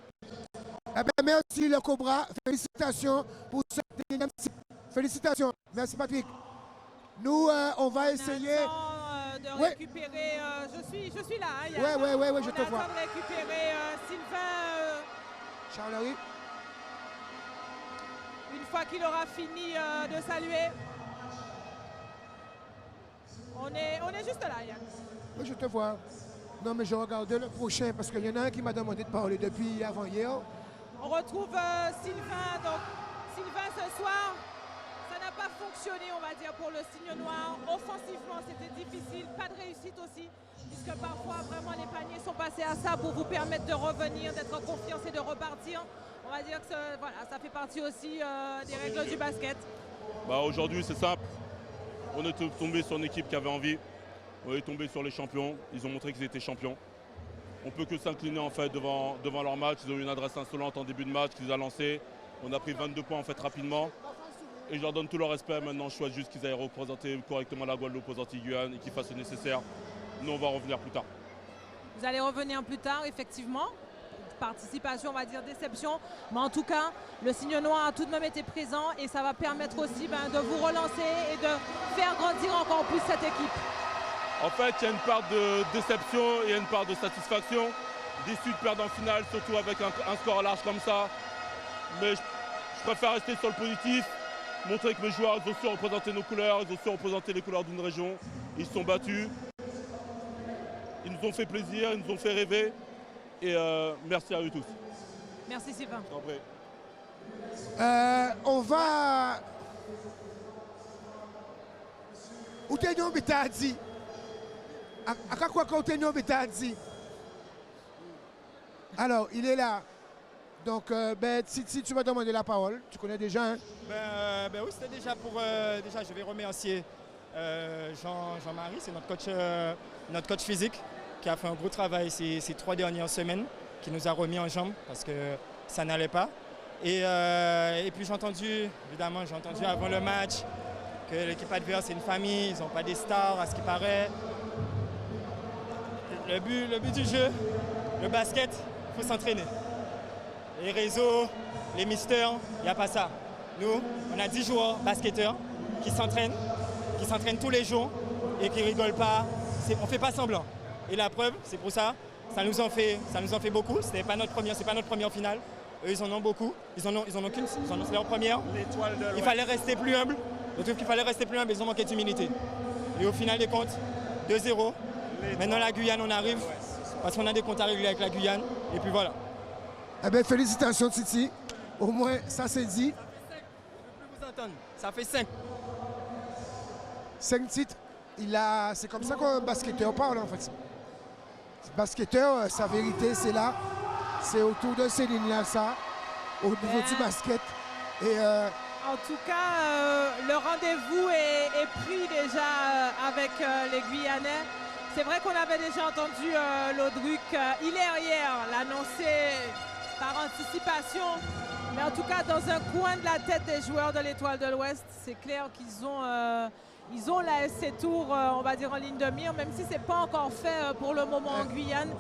Eh ben, merci le Cobra, félicitations pour ce deuxième titre. Félicitations, merci Patrick. Nous, on va essayer. De récupérer, je suis là. Hein, ouais, je te vois. On attend de récupérer Sylvain. Charles-Henri. Une fois qu'il aura fini de saluer. On est juste là, Yann. Oui, je te vois. Non, mais je regarde le prochain parce qu'il y en a un qui m'a demandé de parler depuis avant-hier. On retrouve Sylvain. Donc, Sylvain, ce soir, ça n'a pas fonctionné, on va dire, pour le Signe Noir. Offensivement, c'était difficile. Pas de réussite aussi, puisque parfois, vraiment, les paniers sont passés à ça pour vous permettre de revenir, d'être en confiance et de repartir. On va dire que voilà, ça fait partie aussi des règles du basket. Bah, aujourd'hui, c'est simple. On est tombé sur une équipe qui avait envie. On est tombé sur les champions. Ils ont montré qu'ils étaient champions. On ne peut que s'incliner en fait devant leur match. Ils ont eu une adresse insolente en début de match qui les a lancés. On a pris 22 points en fait rapidement. Et je leur donne tout leur respect. Maintenant, je souhaite juste qu'ils aillent représenter correctement la Guadeloupe aux Antilles-Guyane et qu'ils fassent le nécessaire. Nous, on va revenir plus tard. Vous allez revenir plus tard, effectivement. Participation, on va dire déception. Mais en tout cas, le Signe Noir a tout de même été présent et ça va permettre aussi de vous relancer et de faire grandir encore plus cette équipe. En fait, il y a une part de déception et une part de satisfaction. Déçu de perdre en finale, surtout avec un score large comme ça. Mais je préfère rester sur le positif, montrer que mes joueurs ils ont su représenter nos couleurs, ils ont su représenter les couleurs d'une région. Ils se sont battus. Ils nous ont fait plaisir, ils nous ont fait rêver. Et merci à eux tous. Merci Sylvain. On va... Où t'es nous, Betadi? À quoi t'es nous, Betadi? Alors, il est là. Donc, si tu m'as demandé la parole, tu connais déjà, hein? Oui, c'était déjà pour... déjà, je vais remercier Jean-Marie, c'est notre coach physique, qui a fait un gros travail ces 3 dernières semaines, qui nous a remis en jambes parce que ça n'allait pas. Et puis j'ai entendu avant le match que l'équipe adverse est une famille, ils n'ont pas des stars à ce qui paraît. Le but du jeu, le basket, il faut s'entraîner. les réseaux, les misters, il n'y a pas ça. Nous, on a 10 joueurs basketteurs qui s'entraînent tous les jours et qui ne rigolent pas. On ne fait pas semblant. Et la preuve, c'est pour ça, ça nous en fait beaucoup. C'est pas notre première finale. Eux, ils en ont beaucoup. Ils en ont qu'une, c'est leur première. Il fallait rester plus humble. Je trouve qu'il fallait rester plus humble, ils ont manqué d'humilité. Et au final des comptes, 2-0. Maintenant la Guyane, on arrive parce qu'on a des comptes à régler avec la Guyane. Et puis voilà. Eh bien, félicitations Titi. Au moins, ça c'est dit. Ça fait 5. Je ne peux plus vous entendre. Ça fait 5. 5 titres. C'est comme ça qu'un basketteur parle en fait. Basketteur, sa vérité, c'est là. C'est autour de ces lignes-là, ça. Au niveau du basket. Et en tout cas, le rendez-vous est pris déjà avec les Guyanais. C'est vrai qu'on avait déjà entendu Lodruc hier l'annoncer par anticipation. Mais en tout cas, dans un coin de la tête des joueurs de l'Étoile de l'Ouest, c'est clair qu'ils ont la SC Tours, on va dire, en ligne de mire, même si ce n'est pas encore fait pour le moment en Guyane.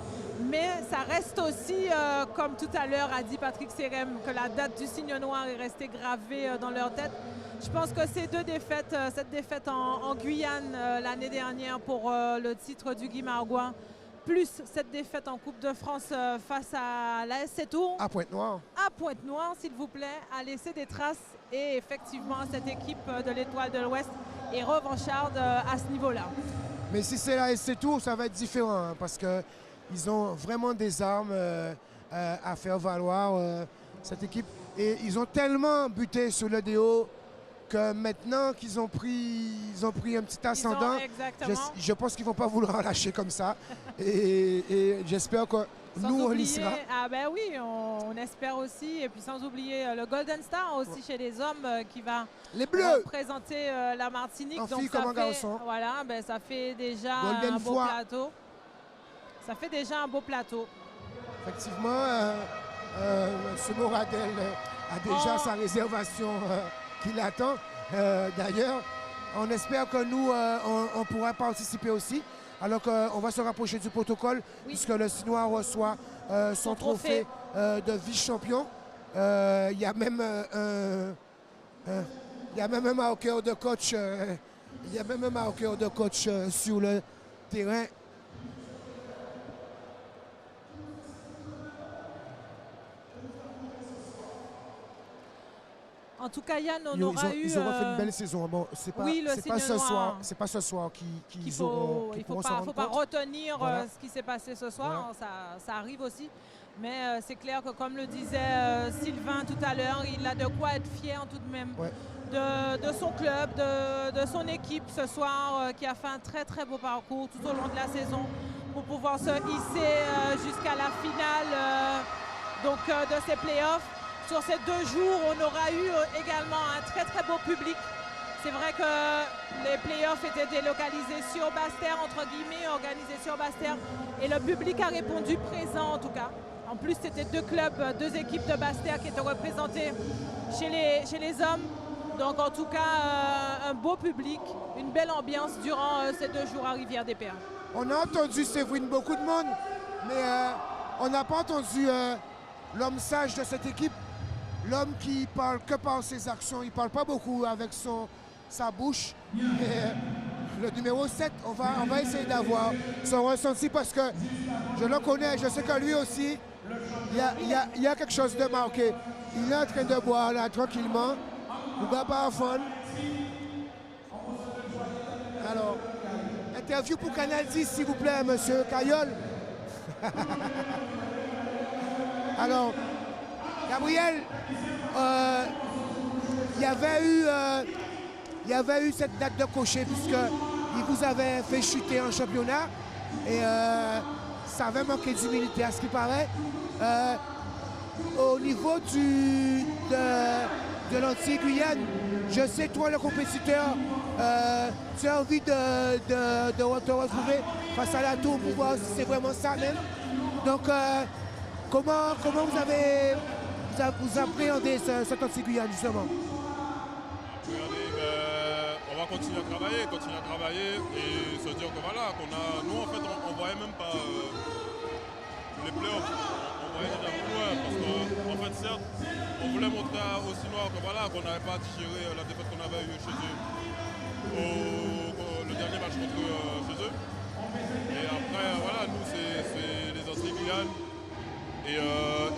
Mais ça reste aussi, comme tout à l'heure a dit Patrick Sérem, que la date du signe noir est restée gravée dans leur tête. Je pense que ces deux défaites, cette défaite en Guyane l'année dernière pour le titre du Guy Margois, plus cette défaite en Coupe de France face à la SC Tours. à Pointe-Noire. À Pointe-Noire, s'il vous plaît, a laissé des traces. Et effectivement, cette équipe de l'Étoile de l'Ouest est revancharde à ce niveau-là. Mais si c'est la SC Tours, ça va être différent hein, parce qu'ils ont vraiment des armes à faire valoir, cette équipe. Et ils ont tellement buté sur le DO que maintenant qu'ils ont pris un petit ascendant, je pense qu'ils ne vont pas vouloir lâcher comme ça. et j'espère que nous, on y sera. Ah ben oui, on espère aussi. Et puis sans oublier le Golden Star aussi chez les hommes qui va représenter la Martinique. En donc fille comme en garçon. Voilà, ben, ça fait déjà un beau plateau. Ça fait déjà un beau plateau. Effectivement, M. Moradel a déjà sa réservation qui l'attend. D'ailleurs, on espère que nous, on pourra participer aussi. Alors qu'on va se rapprocher du protocole, puisque le Sinois reçoit son trophée de vice-champion. Il y a même un marqueur de coach. Sur le terrain. En tout cas, Yann, on aura eu... Ils auront fait une belle saison. Bon, c'est pas ce soir qu'ils auront... Il ne faut pas retenir ce qui s'est passé ce soir. Voilà. Ça arrive aussi. Mais c'est clair que, comme le disait Sylvain tout à l'heure, il a de quoi être fier tout de même de son club, de son équipe ce soir, qui a fait un très très beau parcours tout au long de la saison pour pouvoir se hisser jusqu'à la finale de ces playoffs. Sur ces 2 jours, on aura eu également un très très beau public. C'est vrai que les playoffs étaient délocalisés sur Basse-Terre, entre guillemets, organisés sur Basse-Terre. Et le public a répondu présent en tout cas. En plus, c'était 2 clubs, 2 équipes de Basse-Terre qui étaient représentées chez les hommes. Donc en tout cas, un beau public, une belle ambiance durant ces 2 jours à Rivière-des-Pères. On a entendu Séverine, beaucoup de monde, mais on n'a pas entendu l'homme sage de cette équipe. L'homme qui parle que par ses actions, il ne parle pas beaucoup avec sa bouche. Et le numéro 7, on va essayer d'avoir son ressenti parce que je le connais, je sais que lui aussi, il y a quelque chose de marqué. Il est en train de boire là tranquillement. Il va pas à fond. Alors, interview pour Canal 10, s'il vous plaît, monsieur Caillol. Alors, Gabriel, il y avait eu cette date de cocher puisqu'il vous avait fait chuter en championnat et ça avait manqué d'humilité à ce qui paraît. Au niveau de l'Antilles-Guyane, je sais, toi le compétiteur, tu as envie de te retrouver face à la Tour pour voir si c'est vraiment ça même. Donc, comment vous appréhendez cette Antilles-Guyane justement? On va continuer à travailler et se dire que voilà, nous en fait on voyait même pas les playoffs. On voyait déjà plus loin parce qu'en fait, certes, on voulait montrer aux Chinois que voilà, qu'on n'avait pas digéré la défaite qu'on avait eue chez eux le dernier match contre chez eux. Et après, voilà, nous, c'est les anciens Guyane et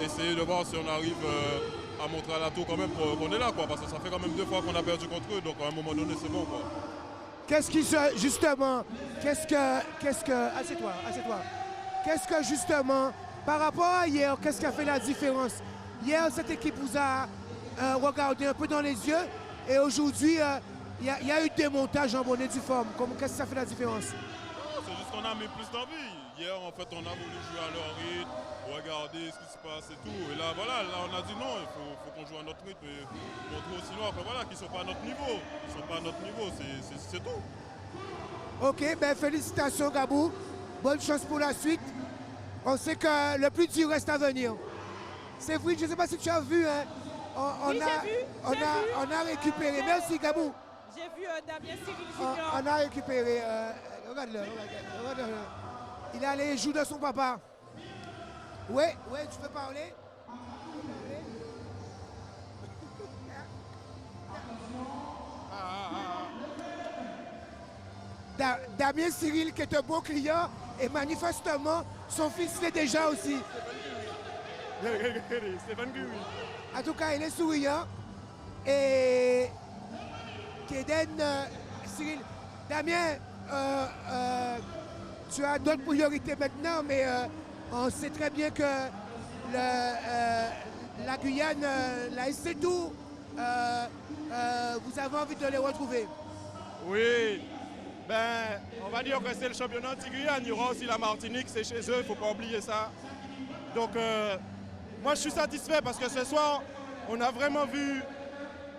essayer de voir si on arrive à montrer à la tour quand même qu'on est là, quoi, parce que ça fait quand même 2 fois qu'on a perdu contre eux, donc à un moment donné, c'est bon, quoi. Qu'est-ce qui se. Justement, assieds-toi. Qu'est-ce que justement, par rapport à hier, qu'est-ce qui a fait la différence? Hier, cette équipe vous a regardé un peu dans les yeux et aujourd'hui, il y a eu des montages en bonne et due forme. Qu'est-ce que ça fait la différence? C'est juste qu'on a mis plus d'envie. Hier, en fait, on a voulu jouer à leur rythme, regarder ce qui se passe et tout. Et là, voilà, là, on a dit non, il faut qu'on joue à notre rythme et montrer aux Chinois que voilà, qu'ils ne sont pas à notre niveau. Ils ne sont pas à notre niveau, c'est tout. Ok, ben félicitations Gabou. Bonne chance pour la suite. On sait que le plus dur reste à venir. C'est vrai, je ne sais pas si tu as vu, hein. Oui, j'ai vu. On a récupéré. Merci Gabou. J'ai vu Damien Cyril Junior. On a récupéré. Regarde-le. Il est allé jouer de son papa. Oui, tu veux parler? Damien Cyril qui est un beau client et manifestement son fils l'est déjà aussi. En tout cas, il est souriant. Et Kéden, Cyril, Damien, tu as d'autres priorités maintenant, mais on sait très bien que la Guyane, la SC Tours, vous avez envie de les retrouver. Oui, ben, on va dire que c'est le championnat de Guyane. Il y aura aussi la Martinique, c'est chez eux, il ne faut pas oublier ça. Donc, moi, je suis satisfait parce que ce soir, on a vraiment vu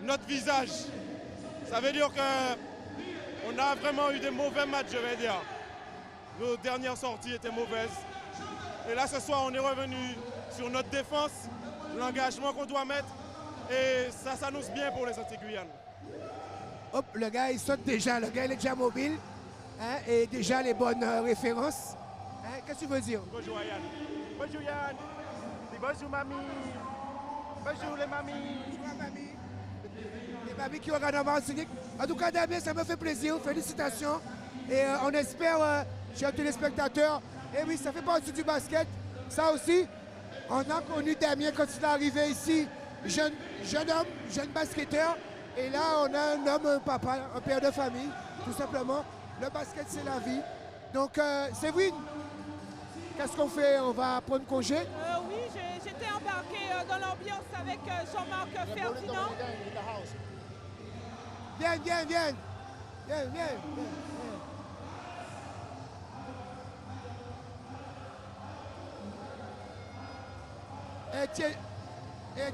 notre visage. Ça veut dire qu'on a vraiment eu des mauvais matchs, je vais dire. Nos dernières sorties étaient mauvaises. Et là, ce soir, on est revenu sur notre défense, l'engagement qu'on doit mettre. Et ça s'annonce bien pour les Antilles-Guyane. Hop, le gars, il saute déjà. Le gars, il est déjà mobile. Hein, et déjà les bonnes références. Hein, qu'est-ce que tu veux dire? Bonjour Yann. Bonjour Yann. Bonjour mamie. Bonjour les mamies. Bonjour mamie. Les mamies qui regardent en Martinique. En tout cas, Damien, ça me fait plaisir. Félicitations. Et on espère, chers téléspectateurs, et oui, ça fait partie du basket. Ça aussi, on a connu Damien quand il est arrivé ici. Jeune homme, jeune basketteur. Et là, on a un homme, un papa, un père de famille, tout simplement. Le basket, c'est la vie. Donc, Séverine, qu'est-ce qu'on fait? On va prendre congé? Oui, j'étais embarqué dans l'ambiance avec Jean-Marc Ferdinand. Viens.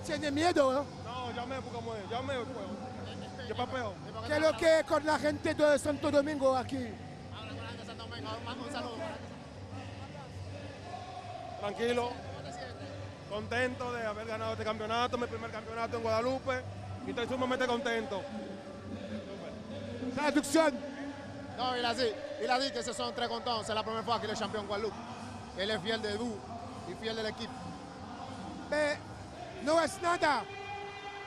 Tiene miedo, ¿no? No, llame porque llame después. ¿Qué papel? ¿Qué es lo que con la gente de Santo Domingo aquí? Un saludo. Tranquilo. Contento de haber ganado este campeonato, mi primer campeonato en Guadalupe. Y estoy sumamente contento. Traduction. No, il a dit que se sont très contents. C'est la première fois qu'il est champion en Guadeloupe. Il est fier de vous y fier de l'équipe. Mais no es nada.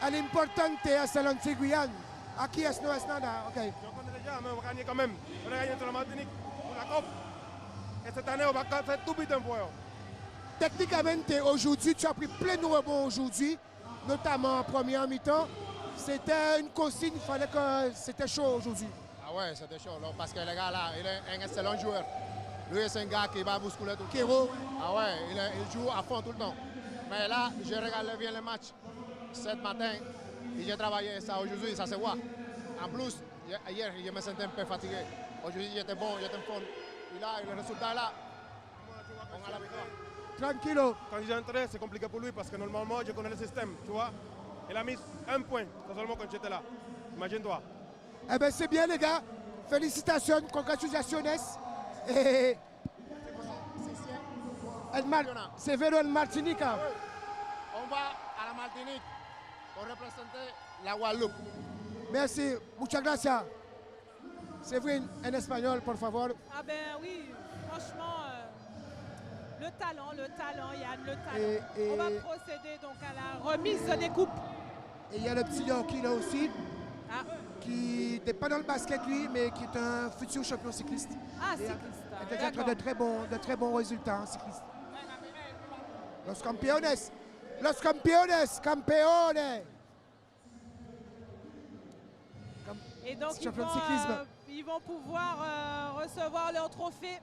El importante es el Antigüedad. Aquí no es nada. Okay. Yo cuando le llame, voy a gagner quand même. On a gagné entre la Martinique pour la Coupe. Et cette année, on va faire tout vite en fuego. Techniquement, aujourd'hui, tu as pris plein de rebonds aujourd'hui, notamment en première mi-temps. C'était une consigne, il fallait que c'était chaud aujourd'hui. Ah ouais, c'était chaud. Là, parce que le gars là, il est un excellent joueur. Lui, c'est un gars qui va bousculer tout le Kéro. temps. Ah ouais, il joue à fond tout le temps. Mais là, je regardais bien le match ce matin et j'ai travaillé ça aujourd'hui, ça se voit. En plus, hier, je me sentais un peu fatigué. Aujourd'hui, j'étais bon, j'étais en forme. Et là, le résultat là, on a la victoire. Tranquilo. Quand j'ai entré, c'est compliqué pour lui parce que normalement, je connais le système, tu vois. Il a mis un point, seulement quand j'étais là. Imagine-toi. Eh bien, c'est bien, les gars. Félicitations, congratulations. Et Severo en Martinique. On va à la Martinique pour représenter la Guadeloupe. Merci, muchas gracias. Séverine, en espagnol, por favor. Ah ben oui, franchement, le Yann, le talent. On va procéder donc à la remise des coupes. Et il y a le petit Yorkie là aussi, qui n'est pas dans le basket lui, mais qui est un futur champion cycliste. Ah, cycliste. Il a déjà de très bons résultats en cycliste. Los campeones, campeones. Et donc ils vont pouvoir recevoir leur trophée,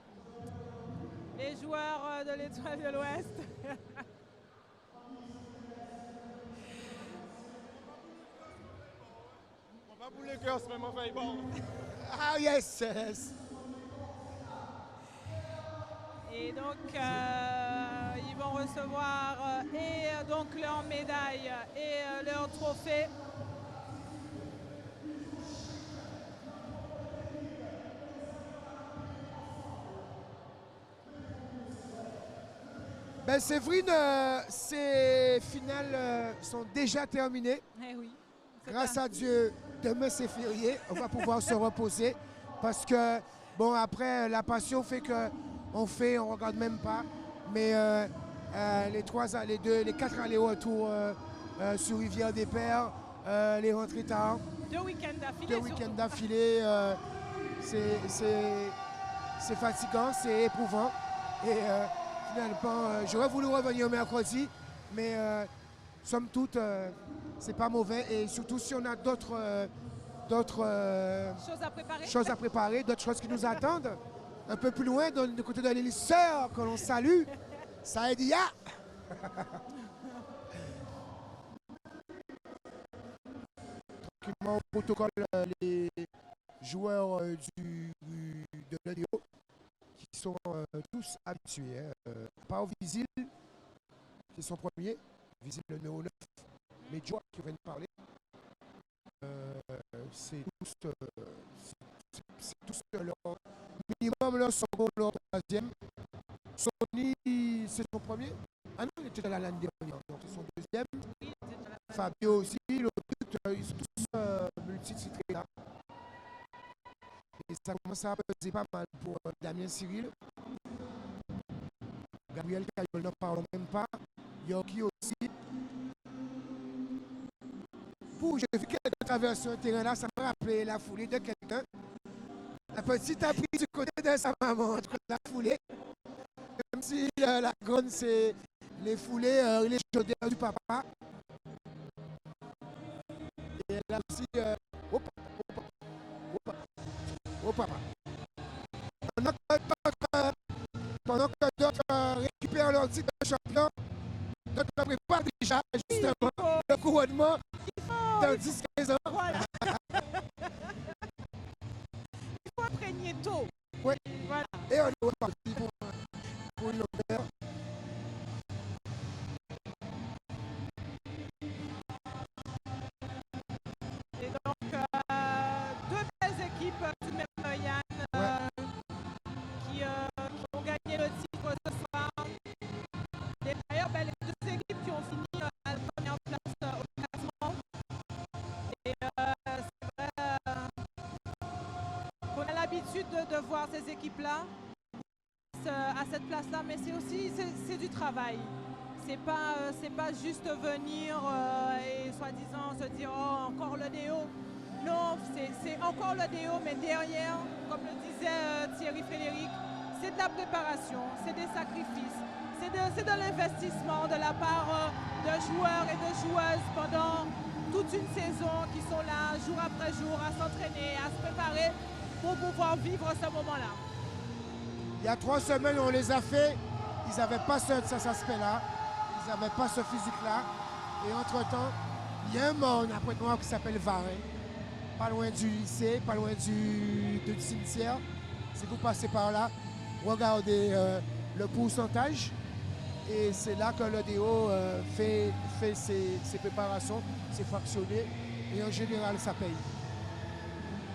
les joueurs de l'Étoile de l'Ouest. On va bouler cœur, c'est vraiment fait bon. Ah yes, yes. Et donc ils vont recevoir donc leur médaille et leur trophée. Ben Séverine, ces finales sont déjà terminées. Eh oui. Grâce à Dieu, demain c'est férié, on va pouvoir se reposer parce que, bon, après, la passion fait qu'on regarde même pas, mais les 4 allers-retours sur Rivière des Pères, les rentrées tard. 2 week-ends d'affilée. C'est fatigant, c'est éprouvant. Et finalement, j'aurais voulu revenir mercredi, mais somme toute, c'est pas mauvais. Et surtout si on a d'autres choses à préparer, d'autres choses qui nous attendent. Un peu plus loin, du côté de l'île Sœur, que l'on salue, Saïdia. Tranquillement, au protocole, les joueurs de l'EDO qui sont tous habitués. Pas au Visil, qui sont premiers. Visil le numéro 9, mais Joa qui vient de parler. C'est tous leur minimum, leur second, leur troisième. Sony, c'est son premier. Ah non, il était à l'année dernière, donc c'est son deuxième. Fabio aussi, l'autre, ils sont tous multititrés là. Et ça commence à peser pas mal pour Damien Cyril. Gabriel Caillol, n'en parlons même pas. Yorkie aussi. J'ai vu quelqu'un traverser un terrain là, ça m'a rappelé la foulée de quelqu'un. La petite a pris du côté de sa maman entre la foulée. Même si la grande, c'est les foulées, les chaudières du papa. Et elle a aussi. Au papa. Pendant que d'autres récupèrent leur titre de champion, d'autres préparent déjà justement le couronnement dans 10-15 ans. Voilà. Il faut imprégner tôt. Oui. Voilà. Et on est parti pour une honneur. Et donc, deux belles équipes, tout de même, Yann, qui ont gagné le titre ce soir. Et d'ailleurs, les deux équipes qui ont fini à la première place au classement. Et c'est vrai qu'on a l'habitude de voir ces équipes-là à cette place-là, mais c'est aussi c'est du travail. C'est pas juste venir et soi-disant se dire oh encore le déo. Non, c'est encore le déo, mais derrière, comme le disait Thierry Frédéric, c'est de la préparation, c'est des sacrifices, c'est de l'investissement de la part de joueurs et de joueuses pendant toute une saison qui sont là jour après jour à s'entraîner, à se préparer pour pouvoir vivre ce moment-là. Il y a 3 semaines, on les a fait, ils n'avaient pas cet aspect-là, ils n'avaient pas ce physique-là. Et entre-temps, il y a un monde après moi qui s'appelle Varin, pas loin du lycée, pas loin du cimetière. Si vous passez par là, regardez le pourcentage. Et c'est là que l'EDO fait ses préparations, c'est fractionné. Et en général, ça paye.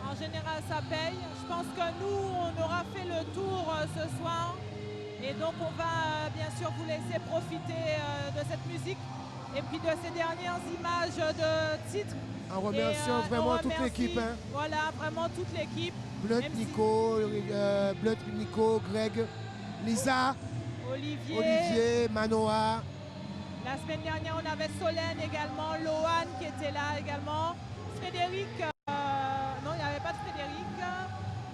En général, ça paye. Je pense que nous, on aura fait le tour ce soir. Et donc, on va bien sûr vous laisser profiter de cette musique et puis de ces dernières images de titres. En remerciant vraiment toute l'équipe. Hein. Voilà, vraiment toute l'équipe. Blunt, Nico, Greg, Lisa, Olivier, Manoa. La semaine dernière, on avait Solène également, Lohan qui était là également. Frédéric, non, il n'y avait pas de Frédéric.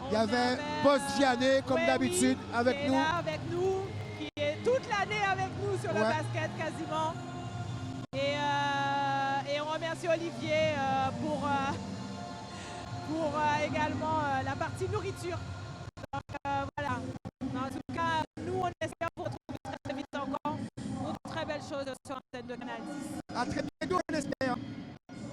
Il y avait Boss Vianney, comme d'habitude, avec nous. Qui est là avec nous, qui est toute l'année avec nous sur le basket quasiment. Et on remercie Olivier pour également la partie nourriture. Donc voilà. En tout cas, nous, on espère vous retrouver très vite encore pour de très belles choses sur l'antenne de Canal 10. À très